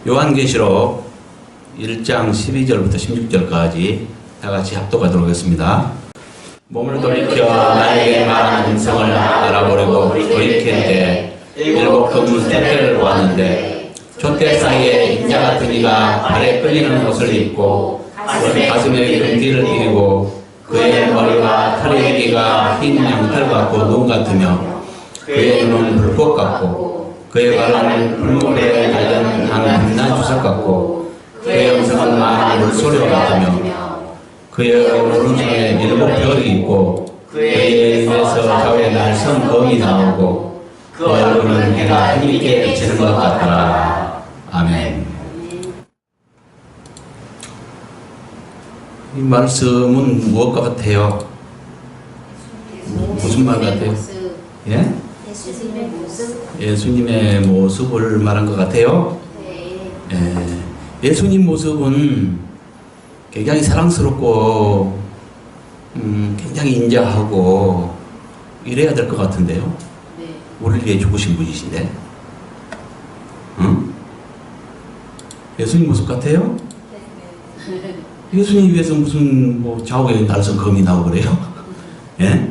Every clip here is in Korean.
요한계시록 1장 12절부터 16절까지 다같이 합독하도록 하겠습니다. 몸을 돌이켜 나에게 말하는 음성을 알아보려고 돌이킬 때 일곱 금문 촛대를 보았는데 촛대 사이에 인자 같은 이가 발에 끌리는 옷을 입고 가슴에 금띠를 띠고 그의 머리와 털의 길이가 흰 양털 같고 눈 같으며 그의 눈은 불꽃 같고 그의 발은 불물에 달려난 빛난 주석 같고 그의 음성은 많은 물소리와 같으며 그의 오른손에 일곱 별이 있고 그의 입에서 좌우에 날선 검이 나오고 그 얼굴은 해가 힘있게 비치는 것 같더라. 아멘. 이 말씀은 무엇과 같아요? 무슨 말 같아요? 예? 예수님의 모습? 예수님의 모습을 말한 것 같아요? 네. 예수님 모습은 굉장히 사랑스럽고 굉장히 인자하고 이래야 될 것 같은데요? 네. 우리를 위해 죽으신 분이신데? 응? 예수님 모습 같아요? 네. 예수님 위해서 무슨 좌우에 날선 검이 나오고 그래요? 예?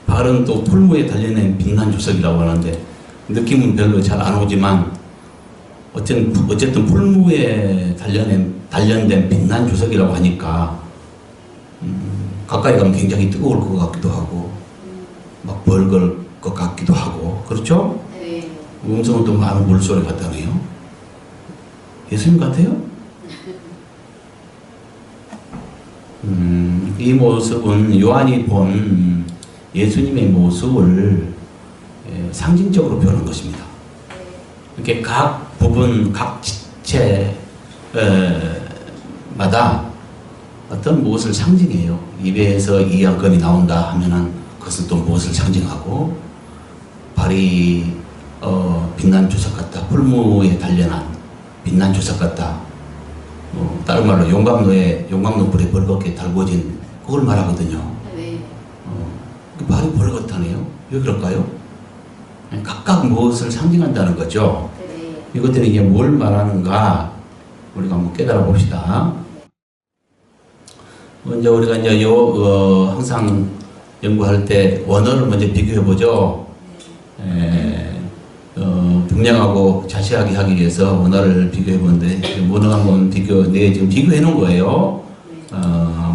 발은 또 풀무에 달려낸 빛난 주석이라고 하는데 느낌은 별로 잘 안 오지만 어쨌든 풀무에 단련된 빛난 주석이라고 하니까 가까이 가면 굉장히 뜨거울 것 같기도 하고 막 벌걸 것 같기도 하고 그렇죠? 네. 음성은 또 많은 물소리 같다네요. 예수님 같아요? 이 모습은 요한이 본 예수님의 모습을 상징적으로 표현한 것입니다. 이렇게 각 부분, 각 지체마다 어떤 무엇을 상징해요. 입에서 이양검이 나온다 하면은 그것은 또 무엇을 상징하고, 발이 빛난 주석 같다, 풀무에 단련한 빛난 주석 같다, 다른 말로 용광로 불에 벌겋게 달궈진 그걸 말하거든요. 네. 발이 벌겋다네요. 왜 그럴까요? 각각 무엇을 상징한다는 거죠. 네. 이것들이 이게 뭘 말하는가 우리가 한번 깨달아 봅시다. 먼저 우리가 이제 항상 연구할 때 원어를 먼저 비교해 보죠. 분명하고 자세하게 하기 위해서 원어를 비교해 보는데 원어 한번 지금 비교해 놓은 거예요.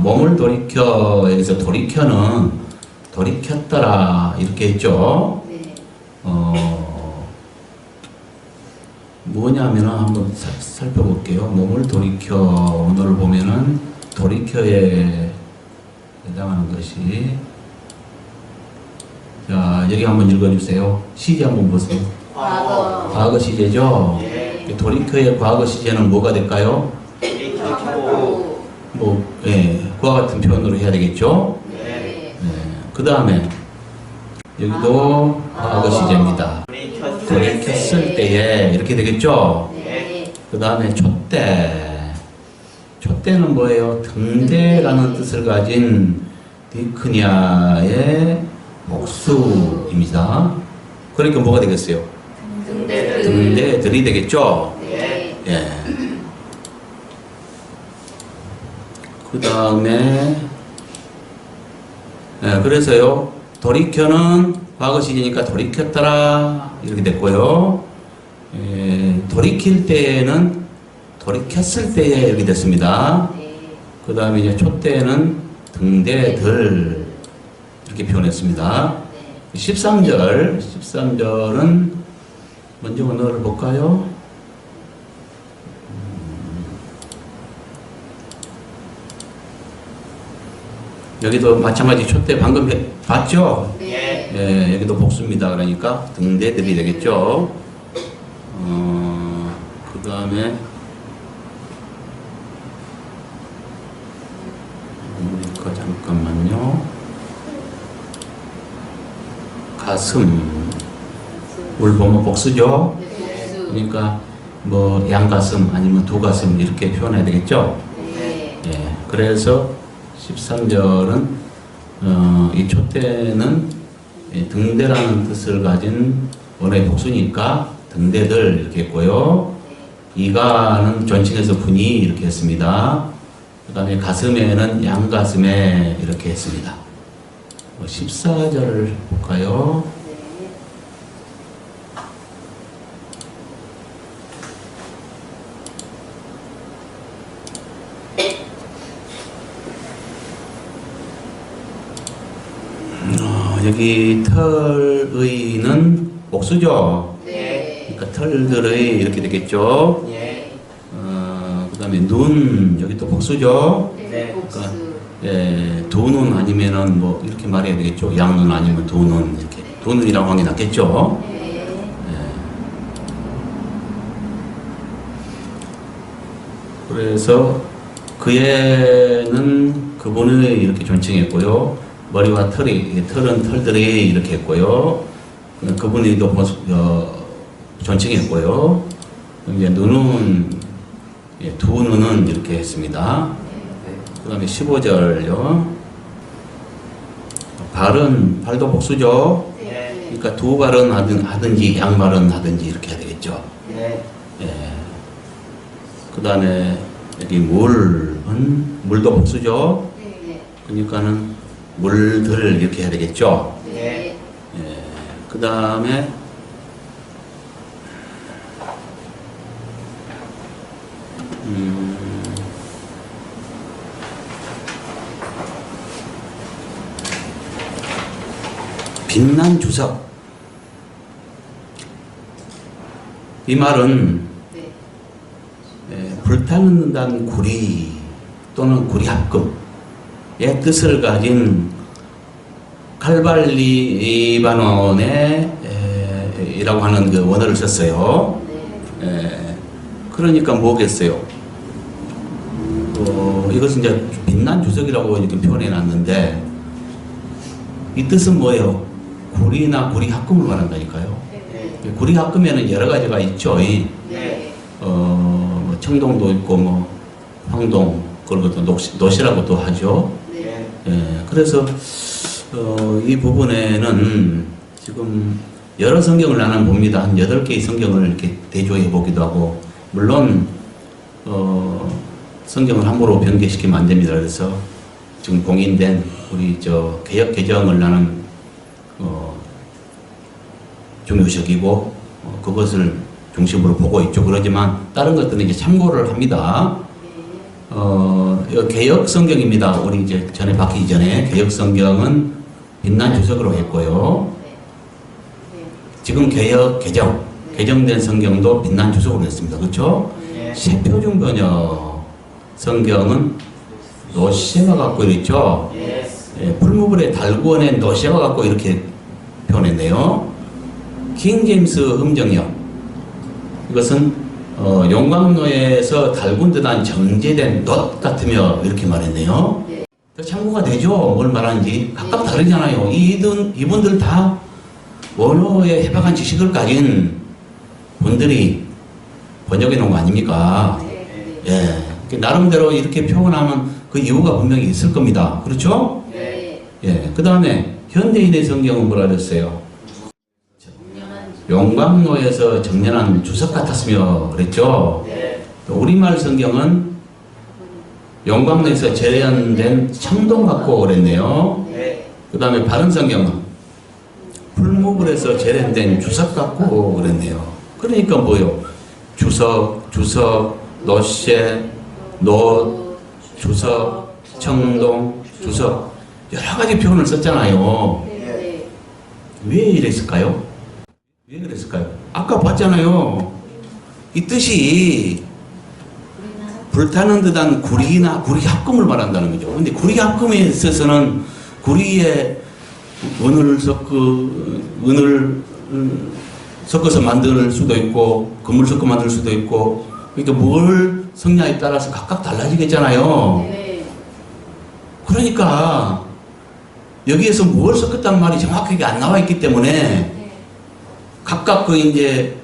몸을 돌이켜, 여기서 돌이켜는 돌이켰더라 이렇게 했죠. 네. 뭐냐면은 한번 살펴볼게요. 몸을 돌이켜, 언어를 보면은 돌이켜에 해당하는 것이, 자 여기 한번 읽어주세요. 시제 한번 보세요. 과거 시제죠. 네. 돌이켜의 과거 시제는 뭐가 될까요? 그와 같은 표현으로 해야 되겠죠. 네. 그 다음에 여기도 과거 시제입니다. 돌이켰을 때에 이렇게 되겠죠. 네. 그 다음에 촛대. 촛대는 뭐예요? 등대라는 뜻을 가진 디크니아의 복수입니다. 그러니까 뭐가 되겠어요? 등대들이 되겠죠. 네. 예. 그 다음에 그래서요, 돌이켜는 과거 시제니까 돌이켰더라 이렇게 됐고요. 돌이킬 때에는 돌이켰을 때에 이렇게 됐습니다. 그 다음에 이제 촛대는 등대들 이렇게 표현했습니다. 13절은 먼저 언어를 볼까요? 여기도 마찬가지 촛대 방금 봤죠? 네. 여기도 복수입니다. 그러니까 등대들이 되겠죠. 그 다음에 잠깐만요. 가슴, 물 보면 복수죠. 그러니까 뭐 양가슴 아니면 두가슴 이렇게 표현해야 되겠죠. 네. 예, 그래서 13절은 이 촛대는 등대라는 뜻을 가진 원어의 복수니까 등대들 이렇게 했고요. 이가는 존칭해서 분이 이렇게 했습니다. 그 다음에 가슴에는 양가슴에 이렇게 했습니다. 14절 볼까요? 여기 털의는 복수죠. 네. 그러니까 털들의 이렇게 되겠죠. 예. 그 다음에 눈, 여기 또 복수죠. 네. 복수. 예, 두 눈 아니면은 뭐 이렇게 말해야 되겠죠. 양눈 아니면 두 눈 이렇게. 두 눈이라고 하는 게 낫겠죠. 네. 그래서 그애는 그분을 이렇게 존칭했고요. 머리와 털이, 털은 털들이 이렇게 했고요. 그분이 또 존칭했고요. 이제 눈은, 두 눈은 이렇게 했습니다. 그 다음에 15절요. 발은, 발도 복수죠. 네. 그러니까 두 발은 하든지 양발은 하든지 이렇게 해야 되겠죠. 네. 예. 그 다음에 여기 물은, 물도 복수죠. 네. 그러니까는 물들 이렇게 해야 되겠죠. 네. 예. 그 다음에 빛난 주석. 이 말은 네. 불타는다는 구리 또는 구리 합금의 뜻을 가진 칼발리바논의 이라고 하는 그 원어를 썼어요. 네. 그러니까 뭐겠어요? 이것은 이제 빛난 주석이라고 이렇게 표현해 놨는데 이 뜻은 뭐예요? 구리나 구리 합금을 말한다니까요. 네. 구리 합금에는 여러 가지가 있죠. 네. 뭐 청동도 있고 뭐 황동 그리고 또 노시라고 또 하죠. 네. 그래서 이 부분에는 지금 여러 성경을 나는 봅니다. 한 8개의 성경을 이렇게 대조해 보기도 하고 물론 성경을 함부로 변개시키면 안 됩니다. 그래서 지금 공인된 우리 개역 개정을 나는 중요시하고 그것을 중심으로 보고 있죠. 그러지만 다른 것들은 이제 참고를 합니다. 개역 성경입니다. 우리 이제 전에 바뀌기 전에 개역 성경은 빛난 주석으로 했고요. 지금 개역 개정된 성경도 빛난 주석으로 했습니다. 그렇죠? 예. 새표준 번역 성경은 노시가 갖고 있죠. 예. 풀무불에 달구원의 노시가 갖고 이렇게 표현했네요. 킹 제임스 음정역 이것은 용광로에서 달군 듯한 정제된 돛 같으며 이렇게 말했네요. 참고가 되죠. 뭘 말하는지 각각 다르잖아요. 이분들 다 원어에 해박한 지식을 가진 분들이 번역해 놓은 거 아닙니까? 예. 나름대로 이렇게 표현하면 그 이유가 분명히 있을 겁니다. 그렇죠? 네. 예. 그 다음에 현대인의 성경은 뭐라 그랬어요? 용광로에서 정연한 주석 같았으며 그랬죠? 네. 또 우리말 성경은 용광로에서 재현된 청동 같고 그랬네요. 네. 그 다음에 바른 성경은 풀무불에서 재련된 주석 같고 그랬네요. 그러니까 뭐요? 주석, 노쇠, 노, 주석, 청동, 주석 여러 가지 표현을 썼잖아요. 네. 왜 이랬을까요? 왜 그랬을까요? 아까 봤잖아요. 이 뜻이 불타는 듯한 구리나 구리 합금을 말한다는 거죠. 근데 구리 합금에 있어서는 구리에 은을 섞어서 만들 수도 있고 금을 섞어 만들 수도 있고 그러니까 뭘 섞냐에 따라서 각각 달라지겠잖아요. 네. 그러니까 여기에서 뭘 섞었다는 말이 정확하게 안 나와 있기 때문에 각각 그 이제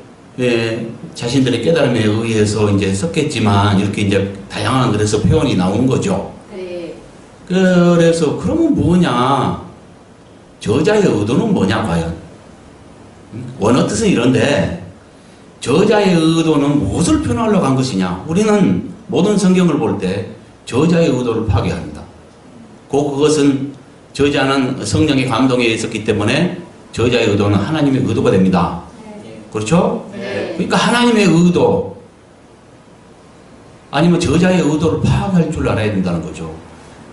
자신들의 깨달음에 의해서 이제 섞겠지만 이렇게 이제 다양한 그래서 표현이 나온 거죠. 네. 그래서 그러면 뭐냐? 저자의 의도는 뭐냐 과연? 원어 뜻은 이런데 저자의 의도는 무엇을 표현하려고 한 것이냐? 우리는 모든 성경을 볼 때 저자의 의도를 파괴합니다. 그것은 저자는 성령의 감동에 있었기 때문에 저자의 의도는 하나님의 의도가 됩니다. 그렇죠? 그러니까 하나님의 의도 아니면 저자의 의도를 파악할 줄 알아야 된다는 거죠.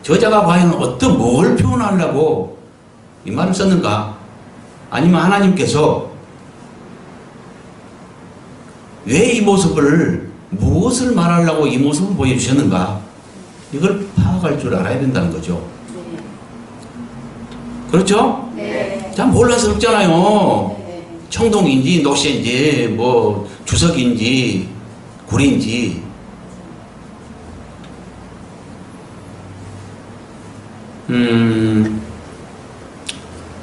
저자가 과연 어떤 뭘 표현하려고 이 말을 썼는가? 아니면 하나님께서 왜 이 모습을 무엇을 말하려고 이 모습을 보여주셨는가? 이걸 파악할 줄 알아야 된다는 거죠. 그렇죠? 네. 참 혼란스럽잖아요. 청동인지 녹시인지 뭐 주석인지 구리인지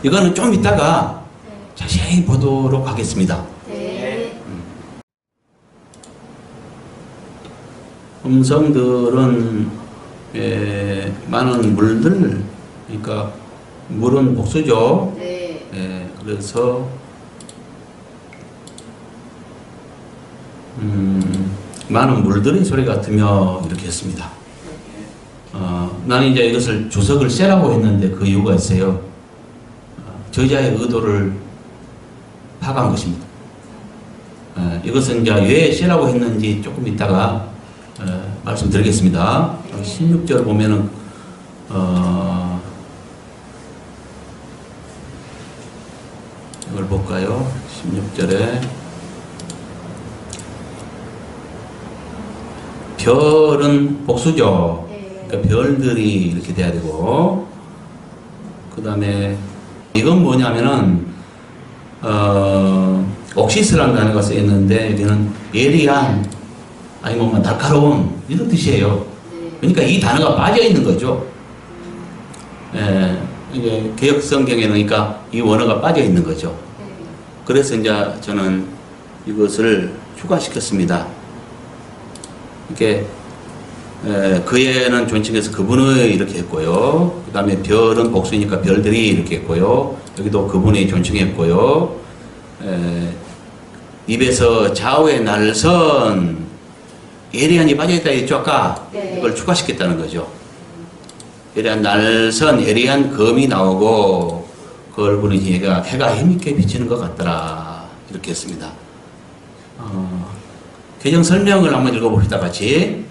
이거는 좀 이따가 자세히 보도록 하겠습니다. 음성들은 많은 물들, 그러니까 물은 복수죠. 그래서 많은 물들의 소리 같으며 이렇게 했습니다. 나는 이제 이것을 주석을 쎄라고 했는데 그 이유가 있어요. 저자의 의도를 파악한 것입니다. 이것은 이제 왜 쎄라고 했는지 조금 이따가 말씀드리겠습니다. 16절 보면은 이걸 볼까요? 16절에 별은 복수죠. 그러니까 별들이 이렇게 돼야 되고, 그 다음에 이건 뭐냐면은 옥시스라는 단어가 쓰였는데 여기는 예리한 아니면 뭐 날카로운 이런 뜻이에요. 그러니까 이 단어가 빠져 있는 거죠. 이게 개역 성경에는 그러니까 이 원어가 빠져 있는 거죠. 그래서 이제 저는 이것을 추가시켰습니다. 이렇게 그애는 존칭해서 그분의 이렇게 했고요. 그 다음에 별은 복수니까 별들이 이렇게 했고요. 여기도 그분이 존칭했고요. 입에서 좌우의 날선 예리한이 빠져있다 했죠 아까? 이걸 추가시켰다는 거죠. 예리한 날선 예리한 검이 나오고 그 얼굴은 해가 힘있게 비치는 것 같더라 이렇게 했습니다. 개정 설명을 한번 읽어봅시다 같이.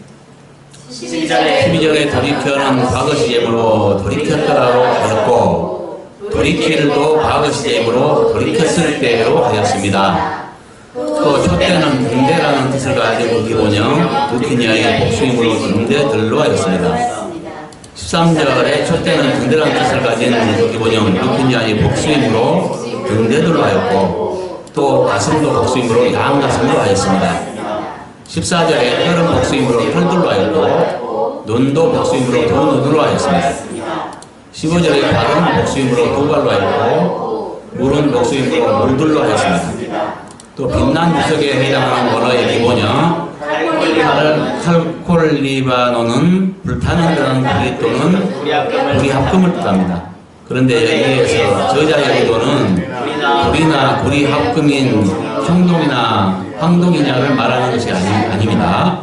12절에 돌이켜는 과거 시제므로 돌이켰더라로 하였고 돌이킬도 과거 시제므로 돌이켰을 때로 하였습니다. 또 촛대는 등대라는 뜻을 가지고 기본형 루키니아의 복수임으로 등대들로 하였습니다. 13절에 촛대는 등대라는 뜻을 가진 기본형 루키니아의 복수임으로 등대들로 하였고 또 가슴도 복수임으로 양가슴으로 하였습니다. 14절에 털은 복수임으로 털들로 하였고 눈도 복수임으로 두 눈으로 하였습니다. 15절에 발은 복수임으로 두 발로 하였고 물은 복수임으로 물들로 하였습니다. 또 빛난 유석에 해당하는 원어의 기본형 칼콜리바노는 불타는 그런 불이 또는 불이 합금을 뜻합니다. 그런데 여기에서 저자의 의도는 불이나 불이 합금인 청동이나 황동이냐를 말하는 것이 아닙니다.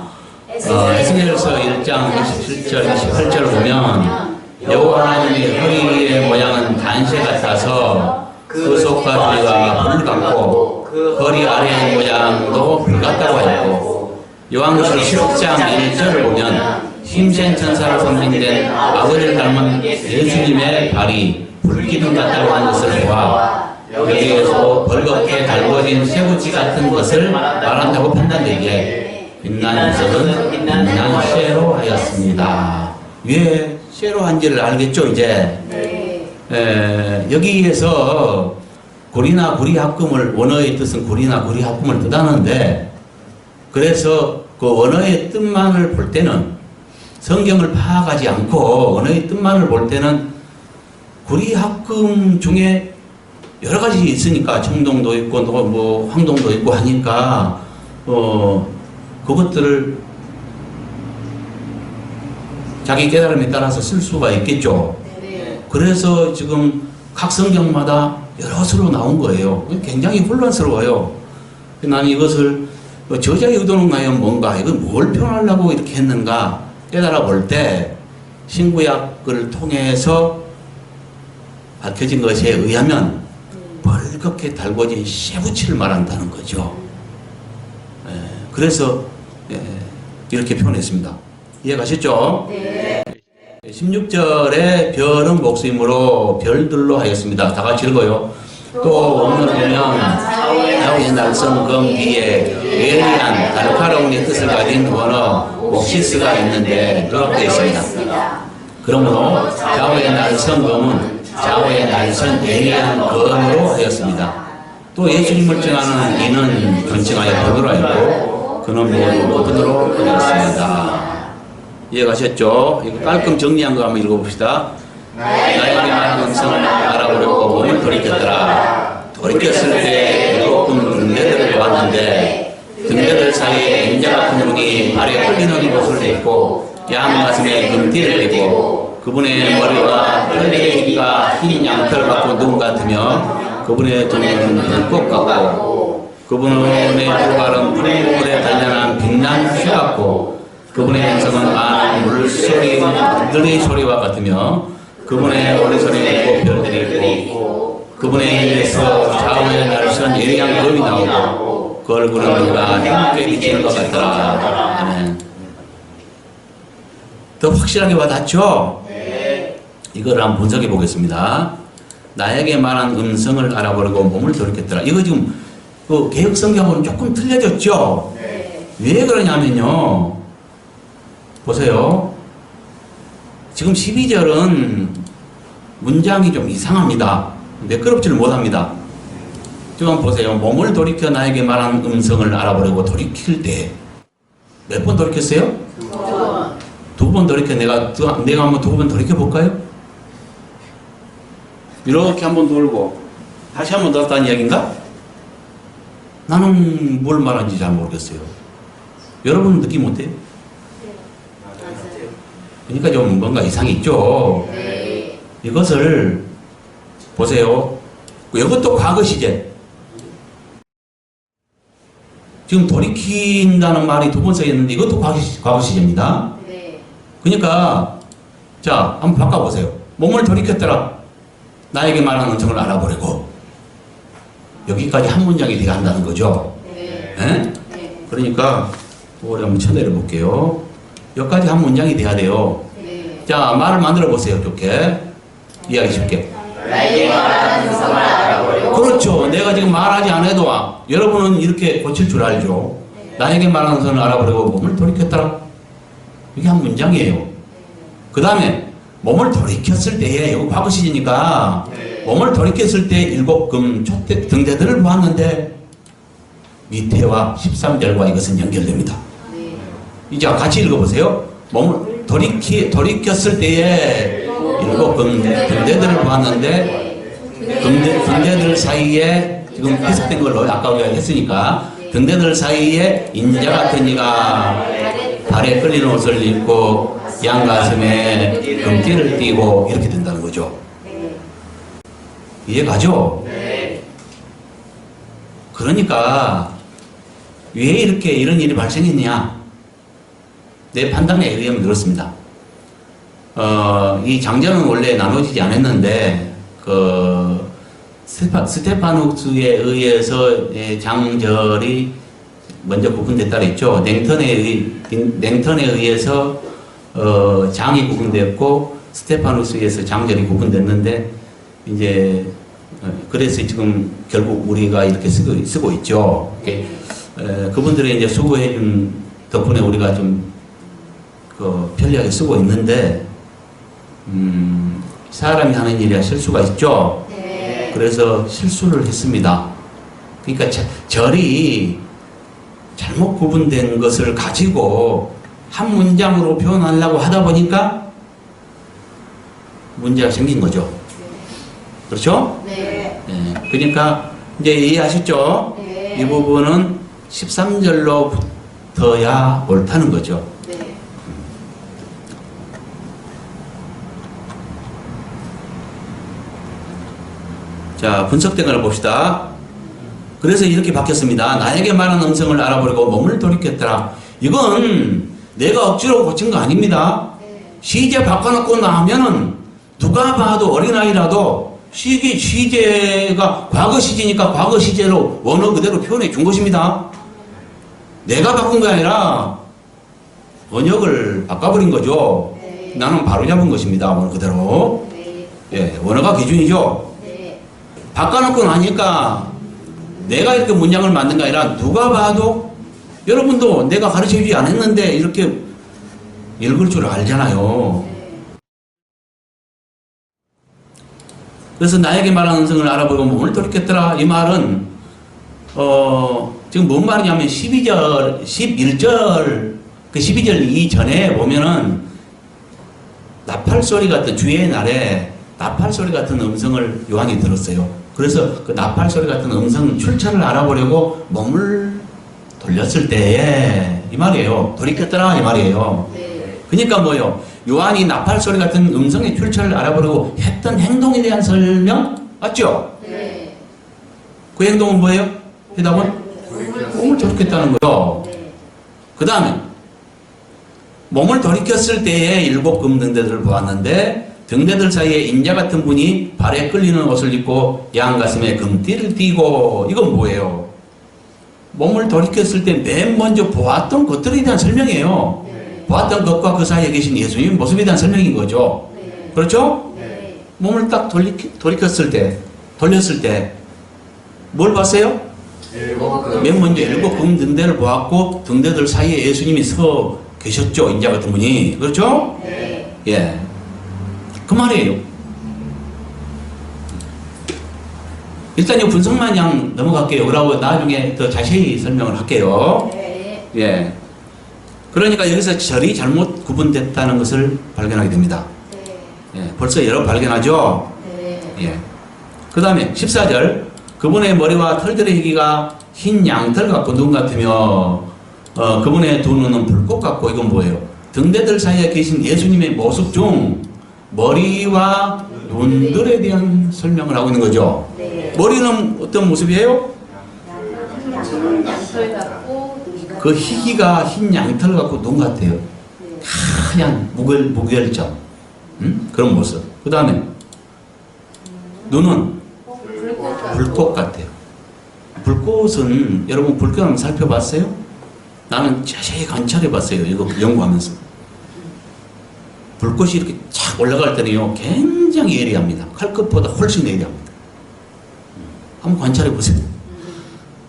에스겔서 1장 27절 28절을 보면 여호와 하나님의 허리의 모양은 단시 같아서 그 속과 허리가 불 같고 허리 아래의 모양도 불 같다고 하였고 요한계시록 10장 1절을 보면 힘센 천사로 선생된 아버지를 닮은 예수님의 발이 불기둥 같다고 하는 것을 보아 여기에서 벌겋게 달궈진 쇠붙이 같은 것을 말한다고 판단되기에 빛난 유석은 빛난 쇠로 하였습니다. 왜 쇠로 한지를 알겠죠 이제? 여기에서 구리나 구리 합금을 원어의 뜻은 구리나 구리 합금을 뜻하는데 그래서 그 원어의 뜻만을 볼 때는 성경을 파악하지 않고 원어의 뜻만을 볼 때는 구리 합금 중에 여러 가지 있으니까 청동도 있고 뭐 황동도 있고 하니까 그것들을 자기 깨달음에 따라서 쓸 수가 있겠죠. 그래서 지금 각 성경마다 여러 수로 나온 거예요. 굉장히 혼란스러워요. 나는 이것을 저자의 의도는 과연 뭔가, 이걸 뭘 표현하려고 이렇게 했는가 깨달아 볼 때 신구약을 통해서 밝혀진 것에 의하면 벌겋게 달궈진 쇠붙이를 말한다는 거죠. 그래서 이렇게 표현했습니다. 이해가셨죠? 네. 16절에 별은 목수이므로 별들로 하였습니다. 다 같이 읽어요. 또 원문을 보면 야훼의 날선 검 뒤에 예리한 날카로운 뜻을 가진 원어 옥시스가 있는데 이렇게 있습니다. 그러므로 야훼의 날선 검은 야훼의 날선 예리한 검으로 하였습니다. 또 예수님을 증하는 이는 존칭하여 본으로 하였고 그는 본으로 하였습니다. 이해가셨죠? 이거 깔끔 정리한 거 한번 읽어봅시다. 나에게 말한 음성을 알아보려고 몸을 돌이켰더라. 돌이켰을 때 일곱 등대들을 보았는데 등대들 사이에 인자 같은 분이 발에 끌리는 옷을 입고 양 가슴에 금띠를 입고 그분의 머리와 털의 길이가 흰 양털 같고 눈 같으며 그분의 등은 불꽃 같고 그분의 두 발은 푸른물에 단련한 빛난 쇠 같고 그분의 행성은 많은 물들의 소리와 같으며 그분의 오리소리는 별들이 있고 그분의 입에서 좌우에 날선 예리한 검이 나오고 그 얼굴은 누가 힘있게 비치는 것 같더라. 아멘. 더 확실하게 와닿죠? 네. 이걸 한번 분석해 보겠습니다. 나에게 말한 음성을 알아보려고 몸을 돌이켰더라. 이거 지금 그 개혁 성경하고는 조금 틀려졌죠? 네. 왜 그러냐면요. 보세요. 지금 12절은 문장이 좀 이상합니다. 매끄럽지를 못합니다. 지금 보세요. 몸을 돌이켜 나에게 말한 음성을 알아보려고 돌이킬 때 몇 번 돌이켰어요? 두 번 돌이켜 내가 한번 두 번 돌이켜 볼까요? 이렇게 한번 돌고 다시 한번 돌았다는 이야기인가? 나는 뭘 말하는지 잘 모르겠어요. 여러분은 느낌 어때요? 그러니까 좀 뭔가 이상이 있죠. 네. 이것을 보세요. 이것도 과거 시제. 지금 돌이킨다는 말이 두 번 써있는데 이것도 과거 시제입니다. 네. 그러니까 자 한번 바꿔보세요. 몸을 돌이켰더라. 나에게 말하는 음성을 알아보려고. 여기까지 한 문장이 돼야 한다는 거죠. 네. 네? 네. 그러니까 그걸 한번 쳐내려 볼게요. 여기까지 한 문장이 돼야 돼요. 네. 자, 말을 만들어 보세요. 좋게. 이해하기 쉽게. 나에게 말하는 음성을 알아보려고. 그렇죠. 내가 지금 말하지 않아도 여러분은 이렇게 고칠 줄 알죠. 네. 나에게 말하는 음성을 알아보려고 몸을 돌이켰더라. 이게 한 문장이에요. 그 다음에 몸을 돌이켰을 때에 이거 과거 시제니까 네. 몸을 돌이켰을 때 일곱 금 등대들을 보았는데 밑에와 13절과 이것은 연결됩니다. 이제 같이 읽어보세요. 몸을 돌이켰을 때에 일곱 등대들을 보았는데 등대들 사이에 지금 해석된 걸로 아까 우리가 했으니까 등대들 사이에 인자 같은 이가 발에 끌리는 옷을 입고 양 가슴에 금띠를 띠고 이렇게 된다는 거죠. 이해가죠? 그러니까 왜 이렇게 이런 일이 발생했냐? 내 판단에 의하면 그렇습니다. 이 장전은 원래 나눠지지 않았는데, 스테파누스에 의해서 장절이 먼저 구분됐다 그랬죠. 냉턴에 의해서, 장이 구분됐고, 스테파누스에 의해서 장절이 구분됐는데, 이제, 그래서 지금 결국 우리가 이렇게 쓰고 있죠. 그분들이 이제 수고해준 덕분에 우리가 좀, 편리하게 쓰고 있는데 사람이 하는 일이야 실수가 있죠. 네. 그래서 실수를 했습니다. 그러니까 절이 잘못 구분된 것을 가지고 한 문장으로 표현하려고 하다 보니까 문제가 생긴 거죠. 그렇죠? 네. 네. 그러니까 이제 이해하셨죠? 네. 이 부분은 13절로 붙어야 옳다는 거죠. 자, 분석된 걸 봅시다. 그래서 이렇게 바뀌었습니다. 나에게 말하는 음성을 알아버리고 몸을 돌이켰더라. 이건 내가 억지로 고친 거 아닙니다. 시제 바꿔놓고 나면은 누가 봐도 어린아이라도 시제가 과거 시제니까 과거 시제로 원어 그대로 표현해 준 것입니다. 내가 바꾼 게 아니라 번역을 바꿔버린 거죠. 나는 바로 잡은 것입니다. 원어 그대로. 예, 원어가 기준이죠. 바꿔놓고 나니까 내가 이렇게 문장을 만든 게 아니라 누가 봐도 여러분도 내가 가르쳐주지 않았는데 이렇게 읽을 줄 알잖아요. 그래서 나에게 말하는 음성을 알아보고 몸을 돌이켰더라. 이 말은 지금 뭔 말이냐면 11절 그 12절 이전에 보면은 나팔 소리 같은 주의 날에 나팔 소리 같은 음성을 요한이 들었어요. 그래서 그 나팔 소리 같은 음성 출처를 알아보려고 몸을 돌렸을 때에 이 말이에요. 돌이켰더라 이 말이에요. 그러니까 뭐요? 요한이 나팔 소리 같은 음성의 출처를 알아보려고 했던 행동에 대한 설명 맞죠? 네. 그 행동은 뭐예요? 해답은 몸을 돌이켰다는 거죠. 그 다음에 몸을 돌이켰을 때에 7금 등대들을 보았는데 등대들 사이에 인자 같은 분이 발에 끌리는 옷을 입고 양 가슴에 금띠를 띠고 이건 뭐예요? 몸을 돌이켰을 때 맨 먼저 보았던 것들에 대한 설명이에요. 보았던 것과 그 사이에 계신 예수님 모습에 대한 설명인 거죠. 그렇죠? 몸을 딱 돌이켰을 때 돌렸을 때 뭘 봤어요? 맨 먼저 7금 등대를 보았고 등대들 사이에 예수님이 서 계셨죠. 인자 같은 분이. 그렇죠? 예. 그 말이에요. 일단 이 분석만 양 넘어갈게요. 그러고 나중에 더 자세히 설명을 할게요. 예. 그러니까 여기서 절이 잘못 구분됐다는 것을 발견하게 됩니다. 예. 벌써 여러 발견하죠? 예. 그 다음에 14절. 그분의 머리와 털들의 희기가 흰 양털 같고 눈 같으며 그분의 두 눈은 불꽃 같고 이건 뭐예요? 등대들 사이에 계신 예수님의 모습 중 머리와 눈들에 대한 설명을 하고 있는 거죠. 머리는 어떤 모습이에요? 양털 같고 그 희기가 흰 양털 같고 눈 같아요. 하얀 무결점 그런 모습. 그 다음에 눈은 불꽃 같아요. 불꽃은 여러분 불꽃 한번 살펴봤어요? 나는 자세히 관찰해봤어요. 이거 연구하면서. 불꽃이 이렇게 착 올라갈 때는요, 굉장히 예리합니다. 칼끝보다 훨씬 예리합니다. 한번 관찰해보세요.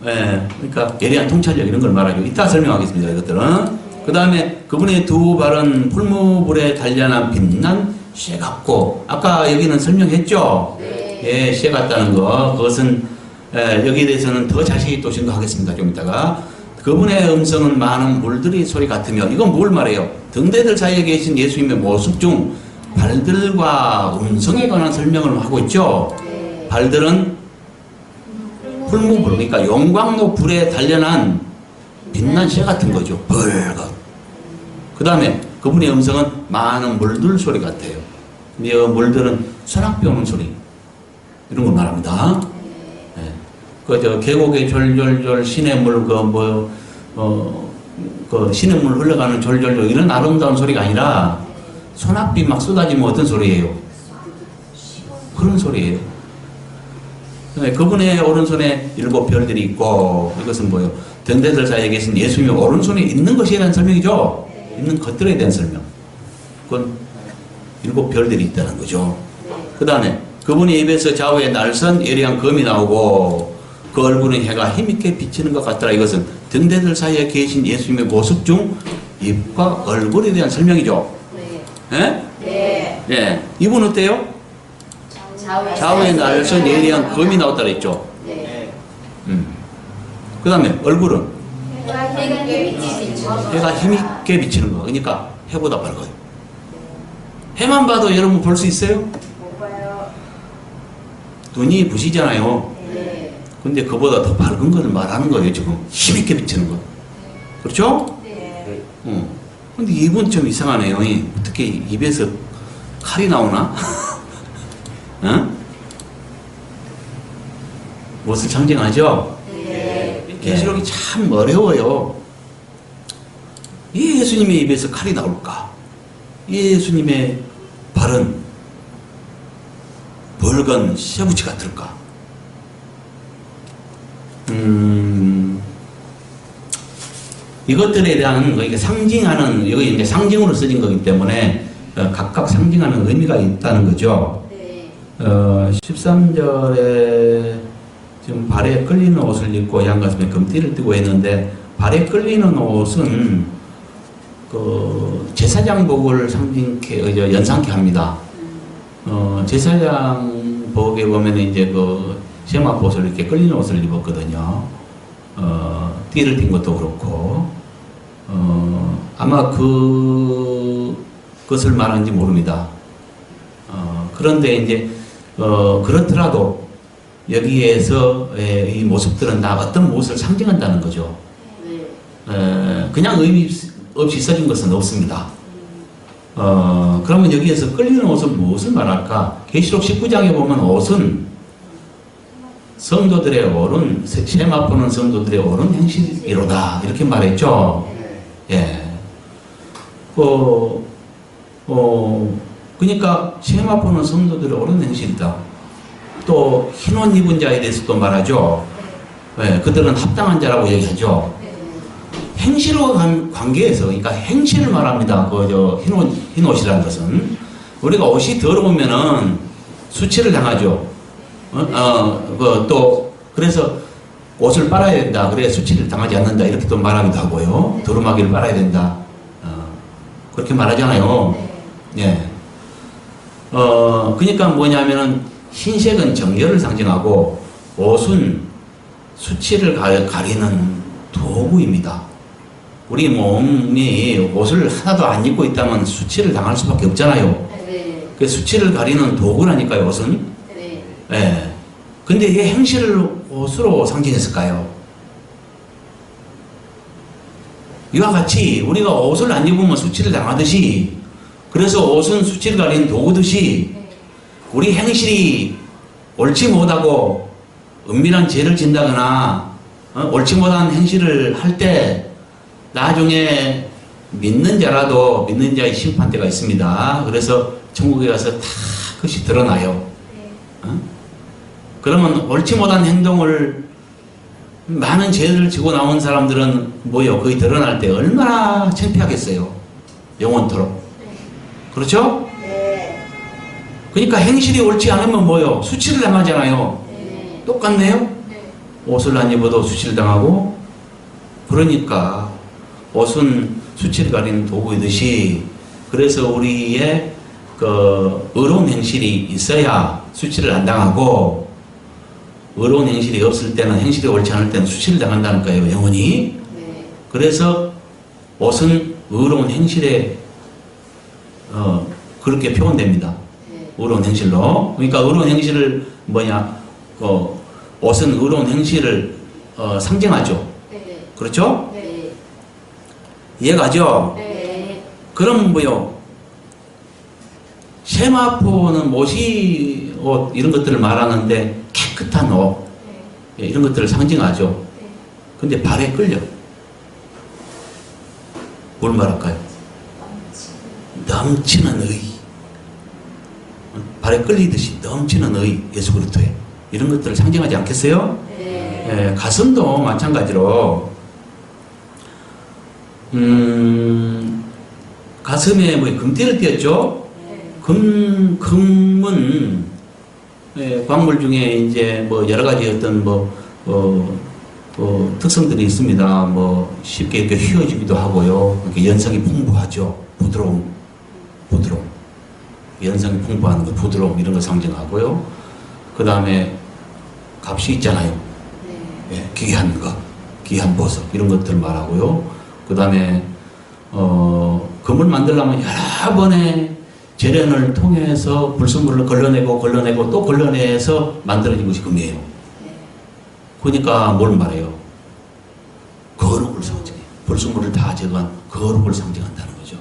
예, 그러니까 예리한 통찰력 이런 걸 말하죠. 이따 설명하겠습니다. 이것들은. 그 다음에 그분의 두 발은 풀무불에 단련한 빛난 쇠 같고, 아까 여기는 설명했죠? 예, 쇠 같다는 거. 그것은 여기에 대해서는 더 자세히 또 증거하겠습니다. 좀 이따가. 그분의 음성은 많은 물들이 소리 같으며 이건 뭘 말해요? 등대들 사이에 계신 예수님의 모습 중 발들과 음성에 관한 설명을 하고 있죠. 발들은 풀무불, 그러니까 용광로 불에 단련한 빛난 쇠 같은 거죠. 벌거. 그 다음에 그분의 음성은 많은 물들 소리 같아요. 이 물들은 소낙비 오는 소리 이런 걸 말합니다. 그 계곡에 졸졸졸 시냇물 그 시냇물 흘러가는 졸졸졸 이런 아름다운 소리가 아니라 소낙비 막 쏟아지면 어떤 소리예요? 그런 소리예요. 그분의 오른손에 7별들이 있고 이것은 뭐예요? 등대들 사이에 계신 예수님의 오른손에 있는 것에 대한 설명이죠. 있는 것들에 대한 설명. 그건 7별들이 있다는 거죠. 그 다음에 그분의 입에서 좌우에 날선 예리한 검이 나오고 그 얼굴은 해가 힘있게 비치는 것 같더라. 이것은 등대들 사이에 계신 예수님의 모습 중 입과 얼굴에 대한 설명이죠. 네. 예? 예. 입은 어때요? 좌우에 날선 예리한 검이 나왔다 그랬죠. 그 다음에 얼굴은 해가 힘있게 비치는 거. 그러니까 해보다 밝아요. 해만 봐도 여러분 볼 수 있어요? 눈이 부시잖아요. 근데 그보다 더 밝은 것을 말하는 거예요, 지금. 힘있게 비치는 거. 그렇죠? 근데 입은 좀 이상하네요. 어떻게 입에서 칼이 나오나? 어? 무엇을 상징하죠? 계시록이 참 어려워요. 예수님의 입에서 칼이 나올까? 예수님의 발은 벌건 쇠붙이 같을까? 이것들에 대한 이게 상징하는, 여기 이제 상징으로 쓰진 거기 때문에 각각 상징하는 의미가 있다는 거죠. 13절에 지금 발에 끌리는 옷을 입고 양가슴에 금띠를 띠고 했는데, 발에 끌리는 옷은 그 제사장복을 연상케 합니다. 제사장복에 보면 이제 그 세마포옷을 이렇게 끌리는 옷을 입었거든요. 띠를 띈 것도 그렇고, 아마 그것을 말하는지 모릅니다. 그런데 이제 그렇더라도 여기에서 이 모습들은 다 어떤 무엇을 상징한다는 거죠. 그냥 의미 없이 써진 것은 없습니다. 그러면 여기에서 끌리는 옷은 무엇을 말할까? 계시록 19장에 보면 옷은 성도들의 옳은, 세마포는 성도들의 옳은 행실이로다 이렇게 말했죠. 예. 그러니까 세마포는 성도들의 옳은 행실이다. 또 흰옷 입은 자에 대해서도 말하죠. 예, 그들은 합당한 자라고 얘기하죠. 행실과 관계에서, 그러니까 행실을 말합니다. 흰옷이라는 것은 우리가 옷이 더러우면은 수치를 당하죠. 그래서 옷을 빨아야 된다. 그래야 수치를 당하지 않는다. 이렇게 또 말하기도 하고요. 두루마기를 빨아야 된다. 그렇게 말하잖아요. 예. 그러니까 뭐냐면은 흰색은 정결을 상징하고 옷은 수치를 가리는 도구입니다. 우리 몸이 옷을 하나도 안 입고 있다면 수치를 당할 수밖에 없잖아요. 그 수치를 가리는 도구라니까요, 옷은. 예. 근데 이 행실을 옷으로 상징했을까요? 이와 같이 우리가 옷을 안 입으면 수치를 당하듯이, 그래서 옷은 수치를 가리는 도구듯이 우리 행실이 옳지 못하고 은밀한 죄를 진다거나 옳지 못한 행실을 할 때 나중에 믿는 자라도 믿는 자의 심판대가 있습니다. 그래서 천국에 가서 다 그것이 드러나요. 그러면 옳지 못한 행동을, 많은 죄를 지고 나온 사람들은 뭐요? 거의 드러날 때 얼마나 창피하겠어요. 영원토록. 그렇죠? 그러니까 행실이 옳지 않으면 뭐요? 수치를 당하잖아요. 똑같네요. 옷을 안 입어도 수치를 당하고, 그러니까 옷은 수치를 가리는 도구이듯이, 그래서 우리의 그 의로운 행실이 있어야 수치를 안 당하고, 의로운 행실이 없을 때는, 행실이 옳지 않을 때는 수치를 당한다니까요, 영원히. 그래서 옷은 의로운 행실에 그렇게 표현됩니다. 의로운 행실로. 그러니까 의로운 행실을 옷은 의로운 행실을 상징하죠. 그렇죠? 이해가죠? 그럼 뭐요? 세마포는 못이 옷 이런 것들을 말하는데 깨끗한 옷 이런 것들을 상징하죠. 근데 발에 끌려. 뭘 말할까요? 넘치는 의. 발에 끌리듯이 넘치는 의, 예수 그리스도의 이런 것들을 상징하지 않겠어요? 예, 가슴도 마찬가지로 가슴에 뭐 금띠를 띄었죠. 금은 광물 중에 이제 뭐 여러 가지 어떤 특성들이 있습니다. 뭐 쉽게 이렇게 휘어지기도 하고요. 이렇게 연성이 풍부하죠. 부드러움. 연성이 풍부한 것, 부드러움 이런 거 상징하고요. 그 다음에 값이 있잖아요. 예, 귀한 것, 귀한 보석 이런 것들 말하고요. 그 다음에 금을 만들려면 여러 번의 재련을 통해서 불순물을 걸러내고 또 걸러내서 만들어진 것이 금이에요. 그러니까 뭘 말해요? 거룩을 상징해요. 불순물을 다 제거한 거룩을 상징한다는 거죠.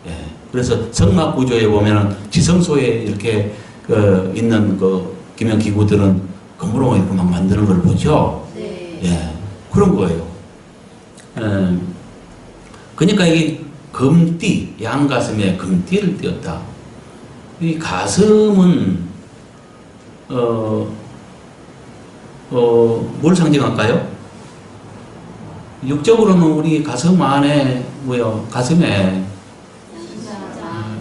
예. 그래서 성막 구조에 보면은 지성소에 이렇게 있는 그 기명기구들은 금으로 이렇게 막 만드는 걸 보죠. 예. 그런 거예요. 그러니까 이 금띠, 양가슴에 금띠를 띄었다. 이 가슴은 뭘 상징할까요? 육적으로는 우리 가슴 안에 뭐요? 가슴에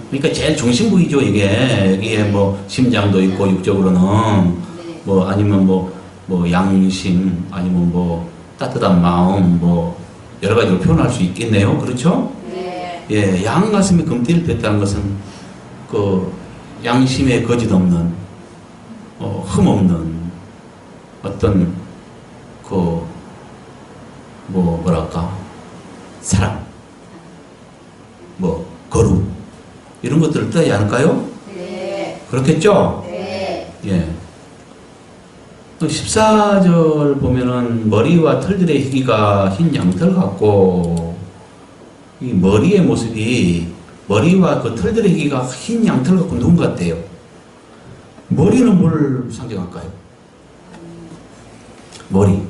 그러니까 제일 중심 부위죠 이게. 여기에 뭐 심장도 있고 육적으로는 뭐 아니면 뭐 양심 아니면 뭐 따뜻한 마음 뭐 여러 가지로 표현할 수 있겠네요. 그렇죠? 네. 예, 양 가슴에 금띠를 뺐다는 것은 그 양심에 거짓 없는 흠 없는 어떤 그 뭐랄까 사랑 뭐 거룩 이런 것들을 뜻하지 않을까요? 네. 그렇겠죠? 네. 예. 14절 보면은 머리와 털들의 희기가 흰 양털 같고 이 머리의 모습이 머리와 그 털들의 희기가 흰 양털 같고 눈 같대요. 머리는 뭘 상징할까요? 머리.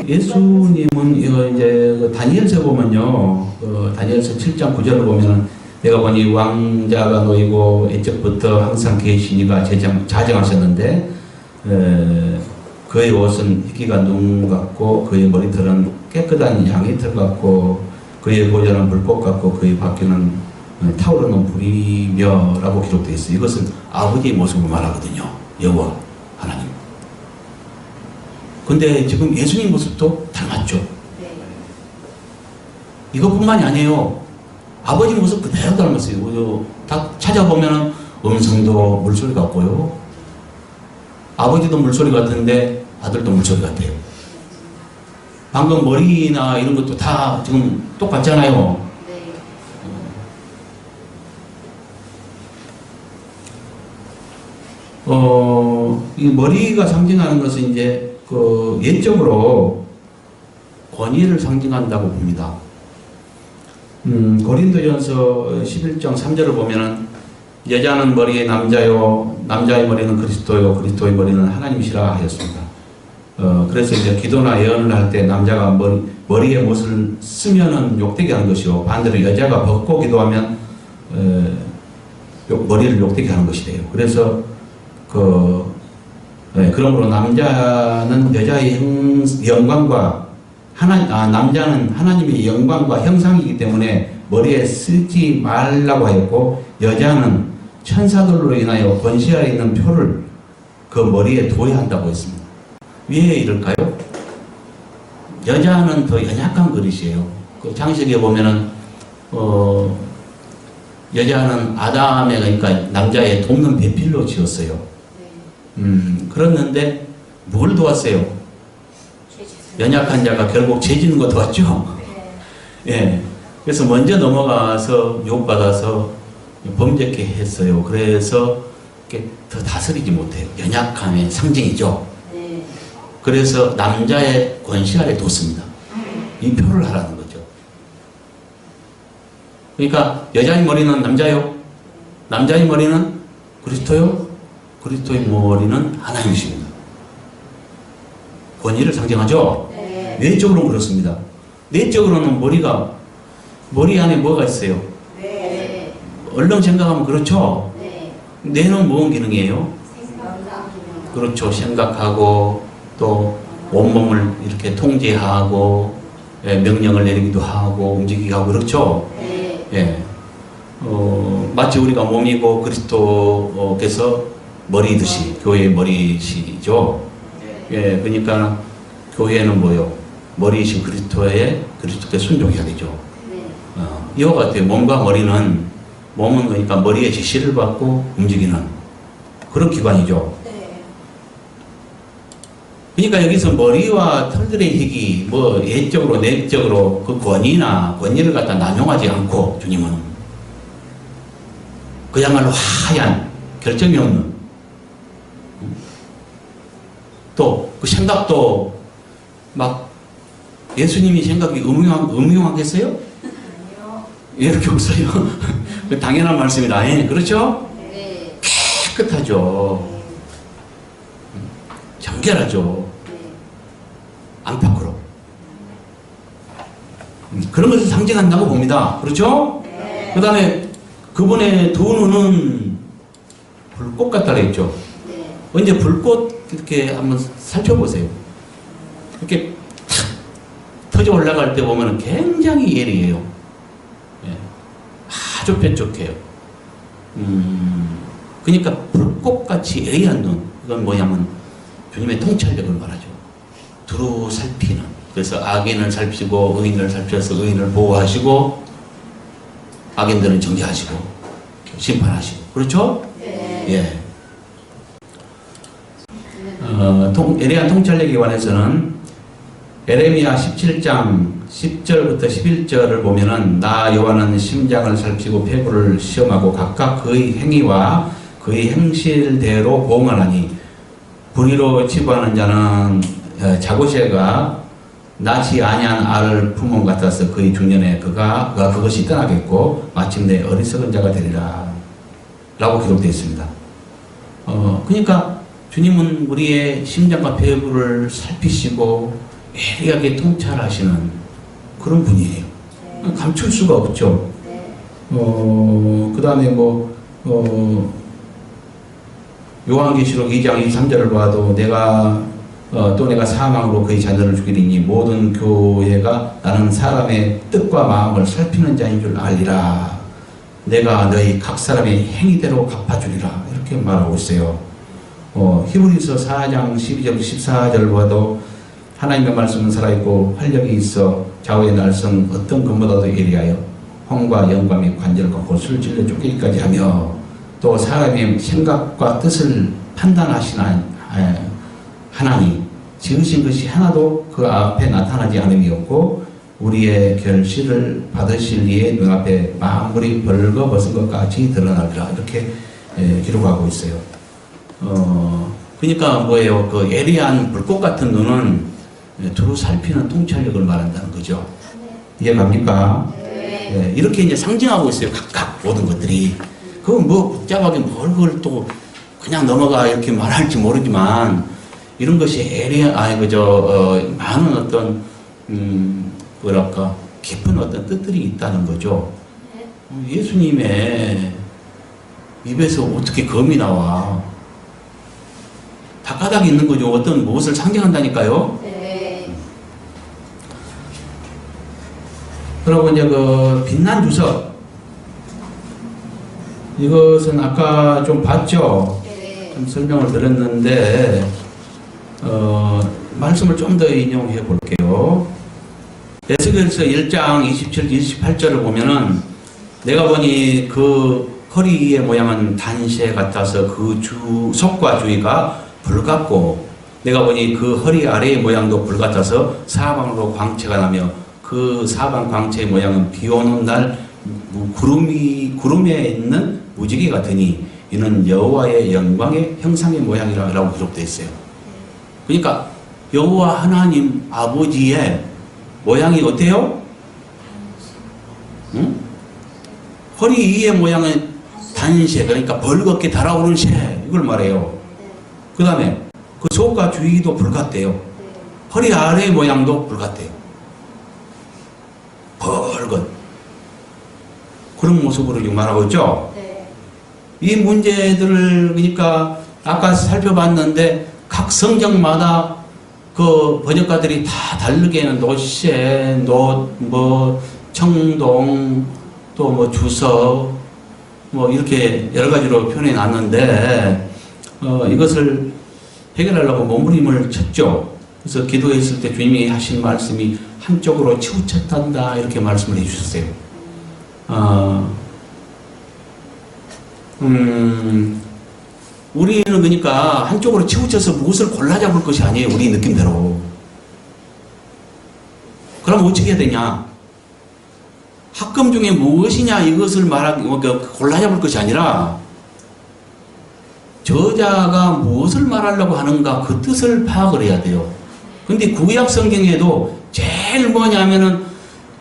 예수님은 이제 그 다니엘서 보면요, 다니엘서 7장 9절을 보면은 내가 보니 왕자가 놓이고 옛적부터 항상 계시니가 자정하셨는데 그의 옷은 희기가 눈 같고 그의 머리털은 깨끗한 양의 털 같고 그의 보좌는 불꽃 같고 그의 바퀴는 타오르는 불이며라고 기록되어 있어요. 이것은 아버지의 모습을 말하거든요. 여호와 하나님. 근데 지금 예수님 모습도 닮았죠. 네. 이것뿐만이 아니에요. 아버지 모습 그대로 닮았어요. 다 찾아보면 음성도 물소리 같고요. 아버지도 물소리 같은데 아들도 물소리 같아요. 방금 머리나 이런 것도 다 지금 똑같잖아요. 네. 이 머리가 상징하는 것은 이제 그 옛적으로 권위를 상징한다고 봅니다. 고린도전서 11장 3절을 보면은 여자는 머리에 남자요, 남자의 머리는 그리스도요, 그리스도의 머리는 하나님이시라 하였습니다. 그래서 이제 기도나 예언을 할 때 남자가 머리에 못을 쓰면은 욕되게 하는 것이요, 반대로 여자가 벗고 기도하면 머리를 욕되게 하는 것이래요. 그래서 그러므로 남자는 여자의 영광과 남자는 하나님의 영광과 형상이기 때문에 머리에 쓰지 말라고 하였고, 여자는 천사들로 인하여 권시아에 있는 표를 그 머리에 둬야 한다고 했습니다. 왜 이럴까요? 여자는 더 연약한 그릇이에요. 그 장식에 보면은 여자는 아담의, 그러니까 남자의 돕는 배필로 지었어요. 그랬는데 뭘 도왔어요? 연약한 자가 결국 죄지는 거 도왔죠? 예. 그래서 먼저 넘어가서 유혹받아서 범죄케 했어요. 그래서 더 다스리지 못해요. 연약함의 상징이죠. 그래서 남자의 권시 아래 뒀습니다. 이 표를 하라는 거죠. 그러니까 여자의 머리는 남자요, 남자의 머리는 그리스도요, 그리스도의 머리는 하나님이십니다. 권위를 상징하죠. 내적으로는 그렇습니다. 내적으로는 머리 안에 뭐가 있어요? 얼른 생각하면 그렇죠. 뇌는 무슨 기능이에요? 그렇죠. 생각하고 또 온몸을 이렇게 통제하고 명령을 내리기도 하고 움직이기도 하고 그렇죠. 예. 마치 우리가 몸이고 그리스도께서 머리듯이 교회의 머리시죠. 예. 그러니까 교회는 뭐요? 머리이신 그리스도께 순종해야 되죠. 이와 같아요. 몸과 머리는, 몸은 그러니까 머리의 지시를 받고 움직이는 그런 기관이죠. 그러니까 여기서 머리와 털들의 희기, 뭐 예적으로 내적으로 그 권위를 갖다 남용하지 않고, 주님은 그야말로 하얀 결점이 없는, 또 그 생각도 막 예수님이 생각이 음흉하겠어요? 이렇게 없어요. 당연한 말씀이다. 그렇죠? 깨끗하죠. 달걀하죠. 안팎으로. 그런 것을 상징한다고 봅니다. 그렇죠? 그 다음에 그분의 두 눈은 불꽃 같다 그랬죠. 언제 불꽃 이렇게 한번 살펴보세요. 이렇게 탁 터져 올라갈 때 보면 굉장히 예리해요. 예. 아주 뾰족해요. 그러니까 불꽃같이 예리한 눈. 이건 뭐냐면 주님의 통찰력을 말하죠. 두루 살피는. 그래서 악인을 살피고 의인을 살펴서 의인을 보호하시고 악인들은 정죄하시고 심판하시고. 그렇죠? 예. 예리한 통찰력에 관해서는 에레미야 17장 10절부터 11절을 보면은 나 여호와는 심장을 살피고 폐부를 시험하고 각각 그의 행위와 그의 행실대로 보응하나니 불의로 치부하는 자는 자고새가 낳지 아니한 알을 품은 같아서 그의 중년에 그가 그것이 떠나겠고 마침내 어리석은 자가 되리라 라고 기록되어 있습니다. 그러니까 주님은 우리의 심장과 폐부를 살피시고 예리하게 통찰하시는 그런 분이에요. 감출 수가 없죠. 그 다음에 요한계시록 2장 23절을 봐도 또 내가 사망으로 그의 자녀를 죽이리니 모든 교회가 나는 사람의 뜻과 마음을 살피는 자인 줄 알리라. 내가 너희 각 사람의 행위대로 갚아주리라. 이렇게 말하고 있어요. 히브리서 4장 12절 14절 봐도 하나님의 말씀은 살아있고 활력이 있어 좌우의 날선 어떤 것보다도 예리하여 홍과 영과 및 관절과 골수를 찔러 쫓기기까지 하며 또 사람의 생각과 뜻을 판단하시나 하나니 지으신 것이 하나도 그 앞에 나타나지 않음이 없고 우리의 결실을 받으실 이의 눈앞에 만물이 벌거벗은 것 같이 드러나리라. 이렇게 기록하고 있어요. 그러니까 뭐예요? 그 예리한 불꽃 같은 눈은 두루 살피는 통찰력을 말한다는 거죠. 이해갑니까? 네. 이렇게 이제 상징하고 있어요. 각각 모든 것들이. 그건 뭐 복잡하게 뭘 그걸 또 그냥 넘어가 이렇게 말할지 모르지만 이런 것이 많은 어떤 뭐랄까 깊은 어떤 뜻들이 있다는 거죠. 예수님의 입에서 어떻게 검이 나와? 닭가닥이 있는 거죠. 어떤 무엇을 상징한다니까요. 그리고 이제 그 빛난 주석. 이것은 아까 좀 봤죠? 좀 설명을 드렸는데, 말씀을 좀 더 인용해 볼게요. 에스겔서 1장 27, 28절을 보면은 내가 보니 그 허리의 모양은 단새 같아서 그 속과 주위가 불 같고 내가 보니 그 허리 아래의 모양도 불 같아서 사방으로 광채가 나며 그 사방 광채의 모양은 비 오는 날 구름에 있는 무지개 같으니 이는 여호와의 영광의 형상의 모양이라고 기록되어 있어요. 그러니까 여호와 하나님 아버지의 모양이 어때요? 응? 허리 위의 모양은 단새, 그러니까 벌겋게 달아오르는 새, 이걸 말해요. 그 다음에 그 속과 주위도 불같대요. 허리 아래의 모양도 불같대요. 벌겋. 그런 모습으로 말하고 있죠. 이 문제들을 그러니까 아까 살펴봤는데 각 성경마다 그 번역가들이 다 다르게는 노새, 청동, 또 주석, 이렇게 여러 가지로 표현해 놨는데, 이것을 해결하려고 몸부림을 쳤죠. 그래서 기도했을 때 주님이 하신 말씀이 한쪽으로 치우쳤단다, 이렇게 말씀을 해주셨어요. 우리는 그러니까 한쪽으로 치우쳐서 무엇을 골라잡을 것이 아니에요. 우리 느낌대로. 그럼 어떻게 해야 되냐? 학금 중에 무엇이냐 이것을 골라잡을 것이 아니라 저자가 무엇을 말하려고 하는가 그 뜻을 파악을 해야 돼요. 근데 구약 성경에도 제일 뭐냐면은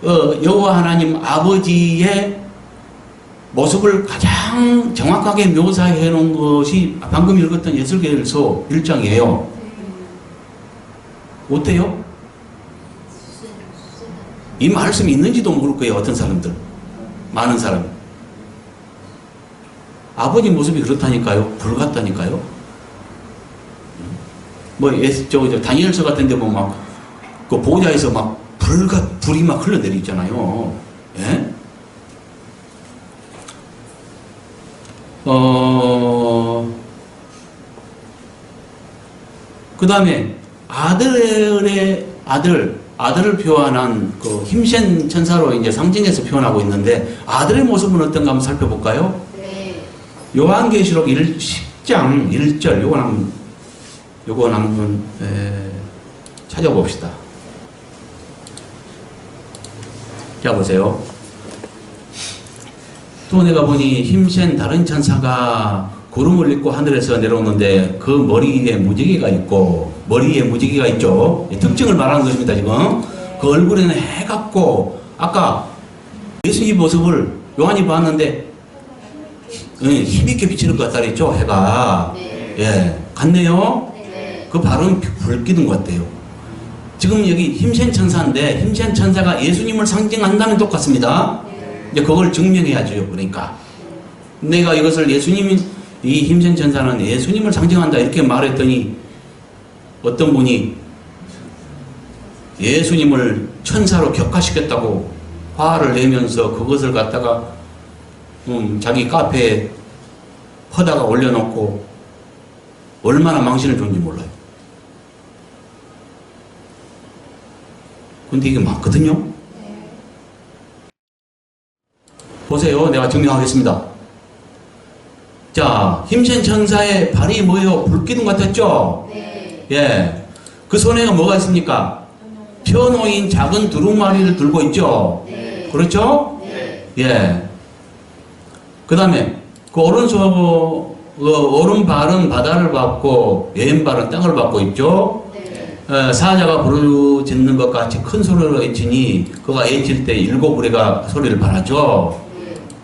여호와 하나님 아버지의 모습을 가장 정확하게 묘사해 놓은 것이 방금 읽었던 에스겔서 1장이에요. 어때요? 이 말씀이 있는지도 모를 거예요. 어떤 사람들, 많은 사람. 아버지 모습이 그렇다니까요. 불 같다니까요. 뭐 저 다니엘서 같은데 뭐 막 그 보좌에서 막 불이 막 흘러내리잖아요. 예? 그 다음에 아들을 표현한 그 힘센 천사로 이제 상징해서 표현하고 있는데 아들의 모습은 어떤가 한번 살펴볼까요? 네. 요한계시록 10장 1절 요건 한번 찾아봅시다. 자 보세요. 또 내가 보니 힘센 다른 천사가 구름을 입고 하늘에서 내려오는데 그 머리에 무지개가 있고 있죠. 특징을 말하는 것입니다. 지금 그 얼굴에는 해 같고 아까 예수님 모습을 요한이 봤는데 힘있게 비치는 것 같다 그랬죠. 해가 예 같네요. 그 발은 불 끼는 것 같아요. 지금 여기 힘센 천사인데 힘센 천사가 예수님을 상징한다면 똑같습니다. 이제 그걸 증명해야죠. 그러니까 내가 이것을 이 힘센 천사는 예수님을 상징한다 이렇게 말했더니 어떤 분이 예수님을 천사로 격화시켰다고 화를 내면서 그것을 갖다가 자기 카페에 퍼다가 올려놓고 얼마나 망신을 줬는지 몰라요. 근데 이게 맞거든요. 보세요. 내가 증명하겠습니다. 자, 힘센 천사의 발이 뭐예요? 불기둥 같았죠? 네. 예. 그 손에 뭐가 있습니까? 펴놓인 작은 두루마리를 들고 있죠? 네. 그렇죠? 네. 예. 그 다음에 그 오른발은 바다를 밟고 왼발은 땅을 밟고 있죠? 사자가 부르짖는 것 같이 큰 소리로 외치니 그가 외칠 때 7우레가 소리를 발하죠.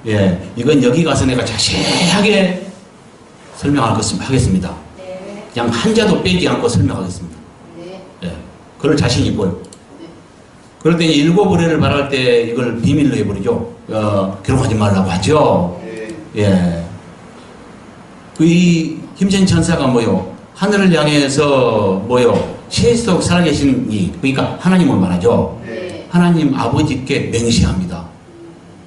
예, 이건 여기 가서 내가 자세하게 설명하겠습니다. 그냥 한자도 빼지 않고 설명하겠습니다. 예, 그럴 자신이 있고요. 그럴 때 7우레를 발할 때 이걸 비밀로 해버리죠. 기록하지 말라고 하죠. 예, 이 힘센 천사가 뭐요? 하늘을 향해서 뭐요? 세속 살아계신 이, 그러니까 하나님을 말하죠. 하나님 아버지께 맹세합니다.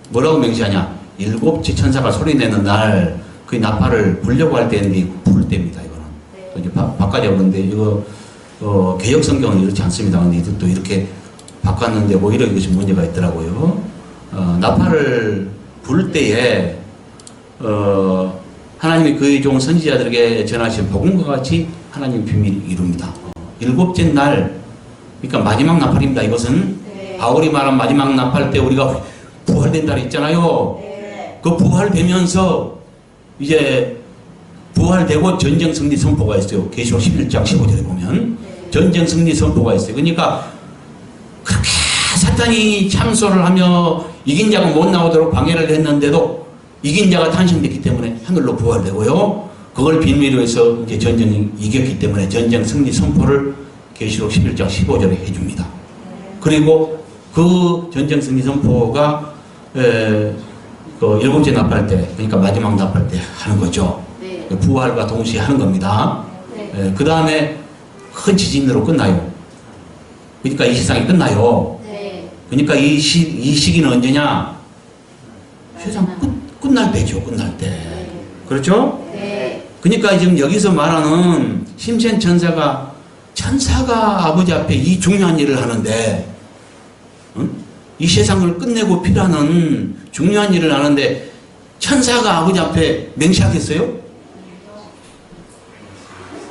뭐라고 맹세하냐? 7째 천사가 소리내는 날 그 나팔을 불려고 할 때인데 불 때입니다. 이거는 이제 바꿔야 그러는데 이거 개역 성경은 이렇지 않습니다. 근데 또 이렇게 바꿨는데 뭐 이런 것이 문제가 있더라고요. 나팔을 불 때에 하나님이 그의 종 선지자들에게 전하신 복음과 같이 하나님 비밀을 이룹니다. 7째 날, 그러니까 마지막 나팔입니다. 이것은 바울이 말한 마지막 나팔 때 우리가 부활된다 했잖아요. 그 부활되면서 이제 부활되고 전쟁 승리 선포가 있어요. 계시록 11장 15절에 보면 전쟁 승리 선포가 있어요. 그러니까 그렇게 사탄이 참소를 하며 이긴 자가 못 나오도록 방해를 했는데도 이긴 자가 탄생됐기 때문에 하늘로 부활되고요. 그걸 비밀로 해서 이제 전쟁이 이겼기 때문에 전쟁 승리 선포를 계시록 11장 15절에 해줍니다. 그리고 그 전쟁 승리 선포가 그 7째 나팔 때, 그러니까 마지막 나팔 때 하는 거죠. 부활과 동시에 하는 겁니다. 그 다음에 큰 지진으로 끝나요. 그러니까 이 세상이 끝나요. 그러니까 이 시기는 언제냐? 세상 끝날 때죠. 끝날 때. 그렇죠? 그러니까 지금 여기서 말하는 힘센 천사가 아버지 앞에 이 중요한 일을 하는데, 이 세상을 끝내고 피라는 중요한 일을 하는데 천사가 아버지 앞에 맹세하겠어요?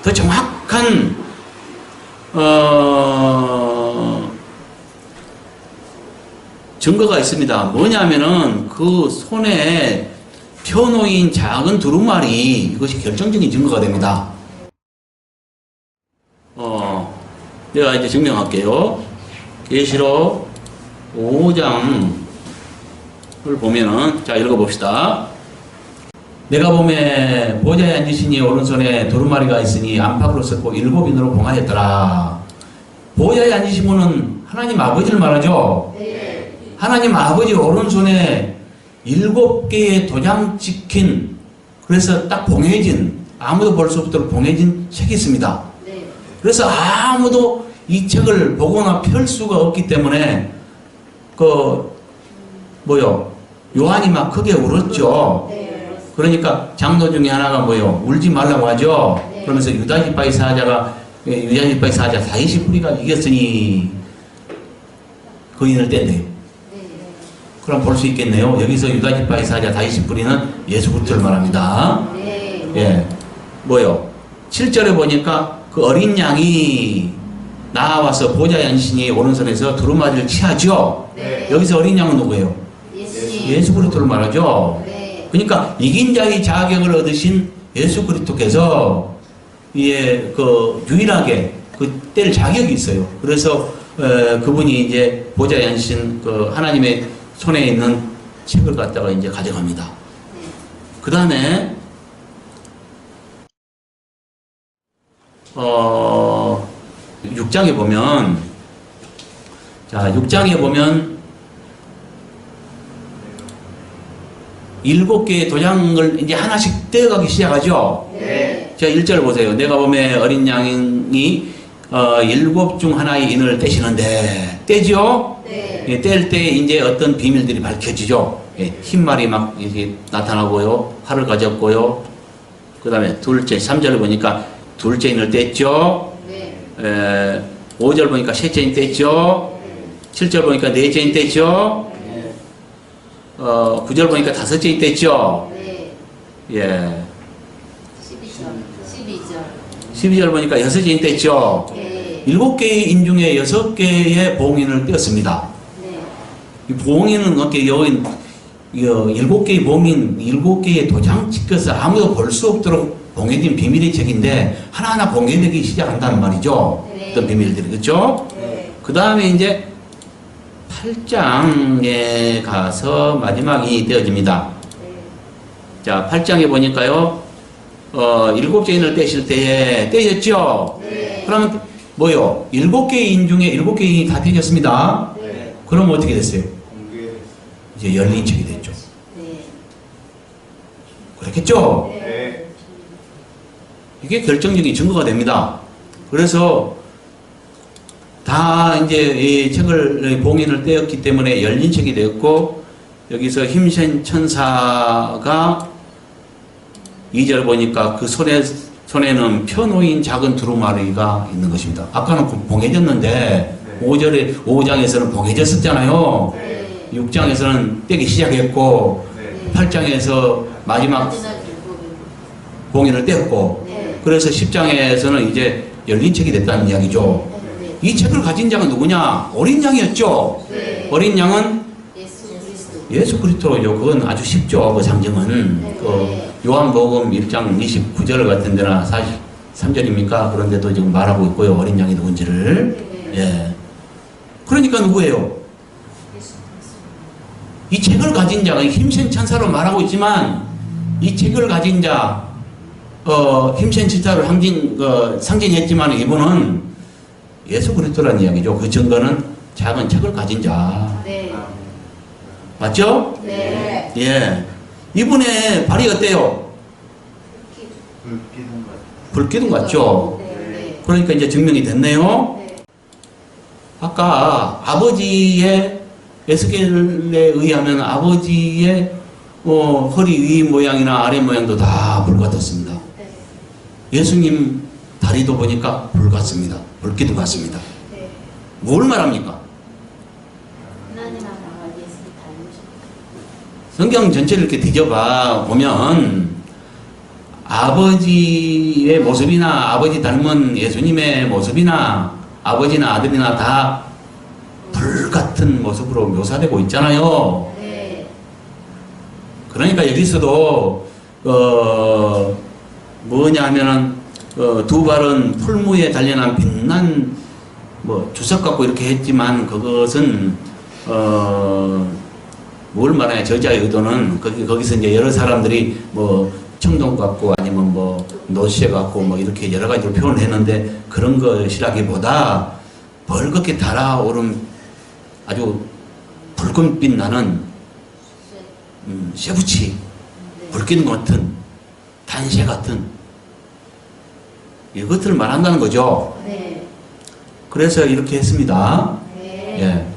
더 정확한 증거가 있습니다. 뭐냐면은 그 손에 펴놓인 작은 두루마리, 이것이 결정적인 증거가 됩니다. 내가 이제 증명할게요. 계시록 5장을 보면은, 자, 읽어봅시다. 내가 보매 보좌에 앉으시니 오른손에 두루마리가 있으니 안팎으로 섞고 7인으로 봉하였더라. 보좌에 앉으신 분은 하나님 아버지를 말하죠. 네. 하나님 아버지 오른손에 7개의 도장 찍힌, 그래서 딱 봉해진, 아무도 볼 수 없도록 봉해진 책이 있습니다. 네. 그래서 아무도 이 책을 보거나 펼 수가 없기 때문에 요한이 막 크게 울었죠. 네. 그러니까 장로 중에 하나가 울지 말라고 하죠. 네. 그러면서 유다지파의 사자 40뿌리가 이겼으니 거인을 떼네요. 네. 그럼 볼 수 있겠네요. 여기서 유다지파의 사자 40뿌리는 예수 그리스도를 말합니다. 네. 예, 7절에 보니까 그 어린 양이 나와서 보좌의 안신이 오른손에서 두루마리를 취하죠. 네. 여기서 어린 양은 누구예요? 예수 그리스도를 말하죠. 네. 그러니까 이긴 자의 자격을 얻으신 예수 그리스도께서 유일하게 뗄 자격이 있어요. 그래서 그분이 이제 보좌의 안신 하나님의 손에 있는 책을 갖다가 이제 가져갑니다. 그 다음에 6장에 보면, 자, 6장에 보면 7개의 도장을 이제 하나씩 떼어가기 시작하죠. 네. 자, 1절 보세요. 내가 보면 어린 양이 7 중 하나의 인을 떼시는데, 떼죠? 네. 예, 뗄 때 이제 어떤 비밀들이 밝혀지죠. 예, 흰말이 막 이렇게 나타나고요. 활을 가졌고요. 그 다음에 둘째, 3절을 보니까 둘째 인을 뗐죠. 네. 5절 보니까 셋째 인 뗐죠. 7절 보니까 넷째 인 뗐죠. 9절 보니까 다섯째 인 뗐죠. 네. 예. 12절. 12절 보니까 여섯째 인 뗐죠. 네. 7개의 인 중에 6개의 봉인을 떼었습니다. 네. 이 봉인은 어떻게 여기 7개의 봉인, 7개의 도장 찍혀서 아무도 볼 수 없도록 봉해진 비밀의 책인데 하나하나 봉해되기 시작한다는 말이죠. 네. 어떤 비밀들이, 그렇죠? 네. 그 다음에 이제 8장에 가서 마지막이 되어집니다. 네. 자, 8장에 보니까요, 7개 인을 떼실 때에 떼셨죠? 네. 그러면 7개의 인 중에 7개의 인이 다 떼졌습니다. 네. 그럼 어떻게 됐어요? 이제 열린 책이 됐죠. 네. 그렇겠죠? 네. 이게 결정적인 증거가 됩니다. 그래서 다 이제 이 책을 봉인을 떼었기 때문에 열린 책이 되었고, 여기서 힘센 천사가 2절 보니까 그 손에는 펴놓인 작은 두루마리가 있는 것입니다. 아까는 봉해졌는데 5장에서는 봉해졌었잖아요. 네. 6장에서는 떼기 시작했고, 네. 8장에서 마지막 봉인을 떼었고, 네. 그래서 10장에서는 이제 열린 책이 됐다는 이야기죠. 네. 이 책을 가진 자가 누구냐? 어린 양이었죠. 네. 어린 양은 예수 그리스도. 예수 그리스도죠. 그건 아주 쉽죠. 그 상징은. 네. 요한복음 1장 29절 같은 데나 43절입니까? 그런데도 지금 말하고 있고요. 어린 양이 누군지를. 네. 예. 그러니까 누구예요? 이 책을 가진 자가 힘센 천사로 말하고 있지만, 이 책을 가진 자, 힘센 천사를 상징했지만 이분은 예수 그리스도라는 이야기죠. 그 증거는 작은 책을 가진 자. 네. 맞죠? 네. 예. 이분의 발이 어때요? 불기둥 같죠? 네. 그러니까 이제 증명이 됐네요. 네. 아까 아버지의 에스겔에 의하면 아버지의 허리 위 모양이나 아래 모양도 다 불 같았습니다. 네. 예수님 다리도 보니까 불 같습니다. 불기둥 같습니다. 네. 뭘 말합니까? 하나님하고 예수 닮으셨다. 성경 전체를 이렇게 뒤져봐 보면 아버지의 모습이나 아버지 닮은 예수님의 모습이나 아버지나 아들이나 다 불 같은 모습으로 묘사되고 있잖아요. 네. 그러니까 여기서도 뭐냐 하면은 두 발은 풀무에 단련한 빛난 주석 갖고 이렇게 했지만 그것은 뭘 말하냐, 저자의 의도는 거기서 이제 여러 사람들이 청동 같고 아니면 노쇠 같고 이렇게 여러 가지로 표현을 했는데, 그런 것이라기보다 벌겋게 달아오른 아주 붉은빛 나는 쇠붙이, 불길 같은 단새 같은 이것들을 말한다는 거죠. 네. 그래서 이렇게 했습니다. 네. 예.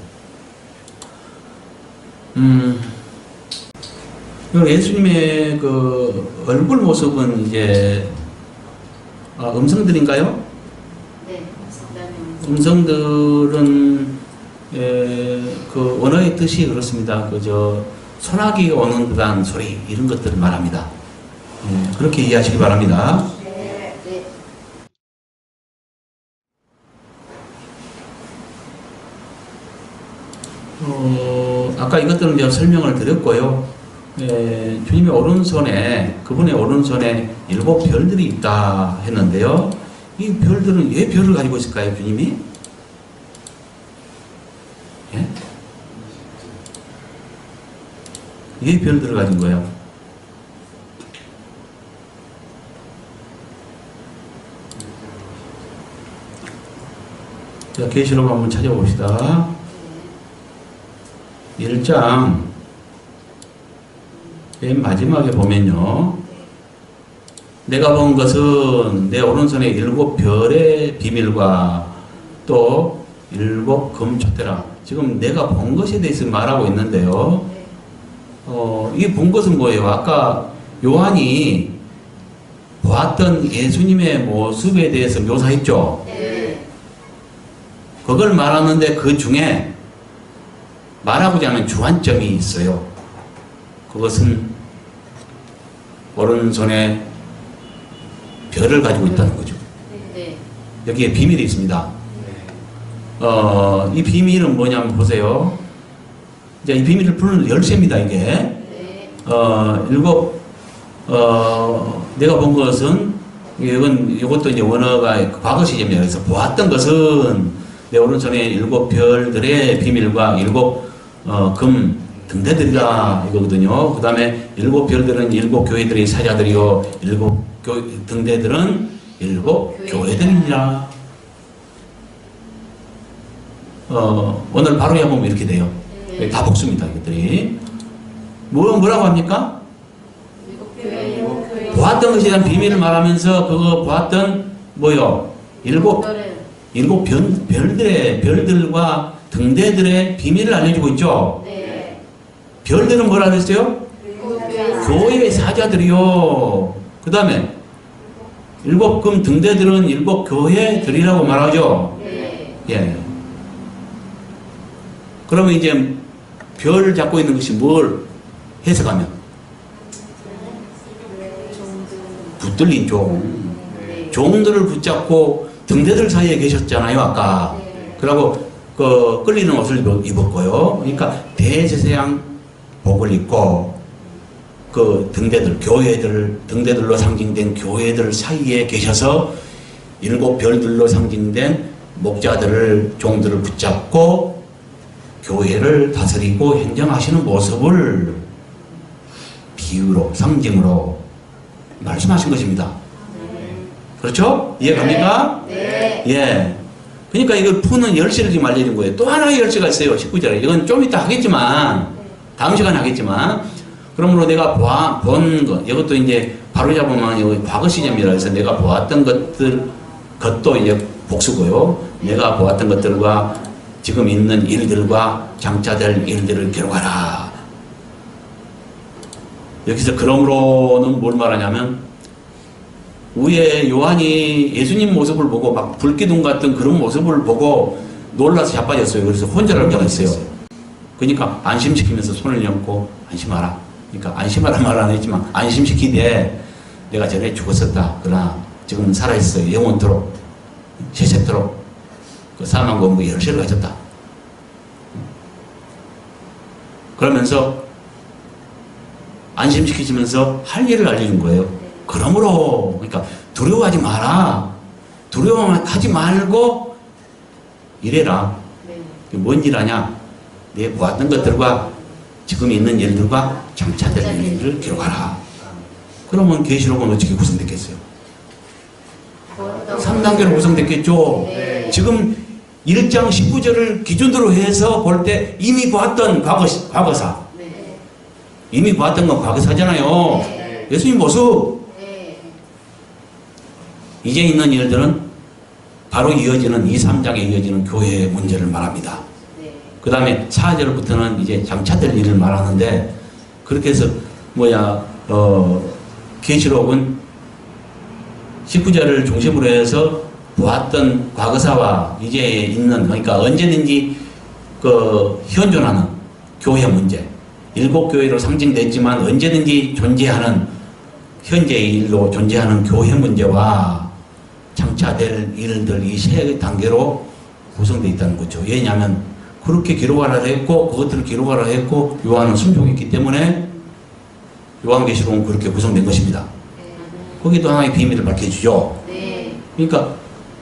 예수님의 그 얼굴 모습은 이제 음성들인가요? 네. 음성들은 그 언어의 뜻이 그렇습니다. 그저 소나기 오는 듯한 소리 이런 것들을 말합니다. 그렇게 이해하시기 바랍니다. 네. 네. 아까 이것들은 제가 설명을 드렸고요. 주님의 오른손에, 그분의 오른손에 7 별들이 있다 했는데요. 이 별들은 왜 별을 가지고 있을까요, 주님이? 예? 왜 별들을 가진 거예요? 자, 계시록 한번 찾아봅시다. 1장 맨 마지막에 보면요. 내가 본 것은 내 오른손에 7 별의 비밀과 또 7 금촛대라. 지금 내가 본 것에 대해서 말하고 있는데요. 이 본 것은 뭐예요? 아까 요한이 보았던 예수님의 모습에 대해서 묘사했죠. 네. 그걸 말하는데 그 중에 말하고자 하는 주안점이 있어요. 그것은 오른손에 별을 가지고 있다는 거죠. 네. 여기에 비밀이 있습니다. 이 비밀은 뭐냐면 보세요. 이제 이 비밀을 푸는 열쇠입니다, 이게. 네. 내가 본 것은, 이것도 이제 원어가 과거 시제입니다. 그래서 보았던 것은 내 오른손에 7 별들의 비밀과 7 금 등대들이다 이거거든요. 그 다음에 7 별들은 7 교회들의 사자들이요, 7 등대들은 7 교회들이니라. 오늘 바로 해보면 이렇게 돼요. 네. 다 복수입니다, 이것들이. 뭐라고 합니까? 교회. 보았던 것에 대한 비밀을 말하면서 그거 보았던 뭐요? 7 별들과 등대들의 비밀을 알려주고 있죠. 네. 별들은 뭐라 그랬어요? 교회의 사자들이요. 그 다음에 7 금 등대들은 7 교회들이라고 말하죠. 네. 예. 그러면 이제 별을 잡고 있는 것이 뭘 해석하면? 붙들린 종. 네. 종들을 붙잡고 등대들 사이에 계셨잖아요, 아까. 네. 그러고 그 끌리는 옷을 입었고요. 그러니까 대제사장 복을 입고 그 등대들, 교회들, 등대들로 상징된 교회들 사이에 계셔서 7 별들로 상징된 목자들을, 종들을 붙잡고 교회를 다스리고 행정하시는 모습을 비유로, 상징으로 말씀하신 것입니다. 그렇죠? 이해갑니까? 네. 예. 그러니까 이걸 푸는 열쇠를 지금 알려준 거예요. 또 하나의 열쇠가 있어요. 19절에. 이건 좀 이따 하겠지만, 다음 시간에 하겠지만, 그러므로 내가 본 것, 이것도 이제 바로 잡으면 여기 과거 시제입니다. 그래서 내가 보았던 것도 이제 복수고요. 내가 보았던 것들과 지금 있는 일들과 장차될 일들을 기록하라. 여기서 그러므로는 뭘 말하냐면, 위에 요한이 예수님 모습을 보고 막 불기둥 같은 그런 모습을 보고 놀라서 자빠졌어요. 그래서 혼자라고 전했어요. 그러니까 안심시키면서 손을 얹고 안심하라. 그러니까 안심하라 말 안 했지만 안심시키되 내가 전에 죽었었다. 그러나 지금 살아있어요. 영원토록, 세세토록 그 사망과 뭐 열쇠를 가졌다. 그러면서 안심시키시면서 할 일을 알려준 거예요. 그러므로, 그러니까 두려워하지 마라. 두려워하지 말고 이래라. 뭔 일 하냐? 내 보았던 것들과 지금 있는 일들과 장차될 일들을 기록하라. 그러면 계시록은 어떻게 구성됐겠어요? 3단계로 구성됐겠죠? 네. 지금 1장 19절을 기준으로 해서 볼 때 이미 보았던 과거사. 네. 이미 보았던 건 과거사잖아요. 네. 예수님 모습. 네. 이제 있는 일들은 바로 이어지는 2, 3장에 이어지는 교회의 문제를 말합니다. 네. 그 다음에 4절부터는 이제 장차될 일을 말하는데, 그렇게 해서 계시록은 19절을 중심으로 해서 보았던 과거사와 이제 있는, 그러니까 언제든지 현존하는 교회 문제, 7교회로 상징됐지만 언제든지 존재하는, 현재의 일로 존재하는 교회 문제와 장차될 일들, 이 세 단계로 구성되어 있다는 거죠. 왜냐하면 그렇게 기록하라 했고, 그것들을 기록하라 했고, 요한은 순종했기 때문에 요한계시록은 그렇게 구성된 것입니다. 거기도 하나의 비밀을 밝혀주죠. 네. 그러니까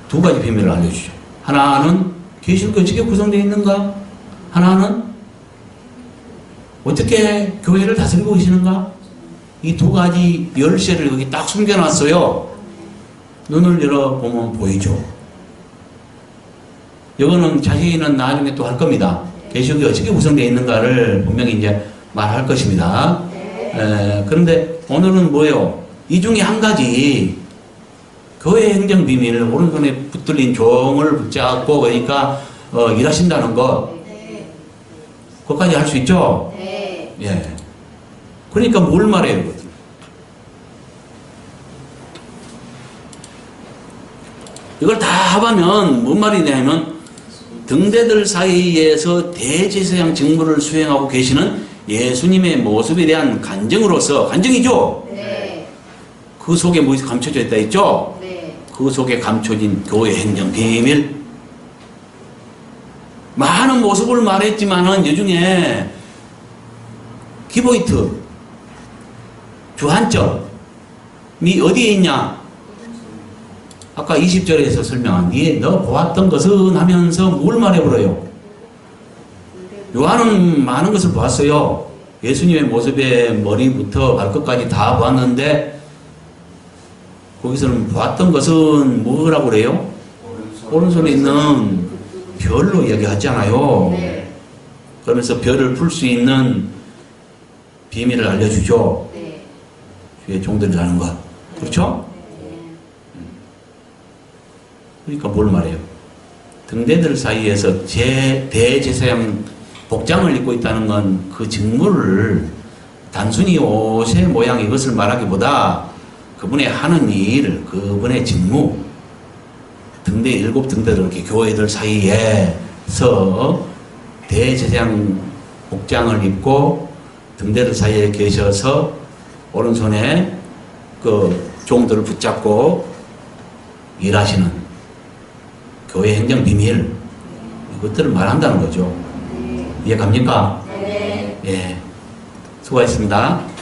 두 가지 비밀을 알려주죠. 하나는 계시록이 어떻게 구성되어 있는가? 하나는 어떻게 교회를 다스리고 계시는가? 이 두 가지 열쇠를 여기 딱 숨겨놨어요. 눈을 열어보면 보이죠. 이거는 자세히는 나중에 또 할 겁니다. 계시록이 어떻게 구성되어 있는가를 분명히 이제 말할 것입니다. 그런데 오늘은 뭐예요? 이 중에 한 가지, 교회 행정 비밀, 오른손에 붙들린 종을 붙잡고 그러니까 일하신다는 것, 네. 그것까지 할 수 있죠? 네. 예. 그러니까 뭘 말해요? 이걸 다 합하면 뭔 말이냐면, 등대들 사이에서 대제사장 직무를 수행하고 계시는 예수님의 모습에 대한 간증으로서, 간증이죠? 네. 그 속에 무엇이 감춰져 있다 했죠? 네. 그 속에 감춰진 교회 행정 비밀. 많은 모습을 말했지만은 이 중에 키포인트, 주안점이 어디에 있냐? 아까 20절에서 설명한 뒤에 너 보았던 것은 하면서 뭘 말해버려요? 요한은 많은 것을 보았어요. 예수님의 모습에 머리부터 발끝까지 다 보았는데, 거기서는 보았던 것은 뭐라고 그래요? 오른손에 있는 별로 이야기하잖아요. 네. 그러면서 별을 풀 수 있는 비밀을 알려주죠. 네. 주의 종들이라는 것. 그렇죠? 그러니까 뭘 말해요? 등대들 사이에서 대제사장 복장을 입고 있다는 건 그 직무를 단순히 옷의 모양 이것을 말하기보다 그분의 하는 일, 그분의 직무, 등대 7등대들 이렇게 교회들 사이에서 대제사장 복장을 입고 등대들 사이에 계셔서 오른손에 그 종들을 붙잡고 일하시는 교회 행정 비밀, 이것들을 말한다는 거죠. 이해 갑니까? 네. 예. 수고하셨습니다.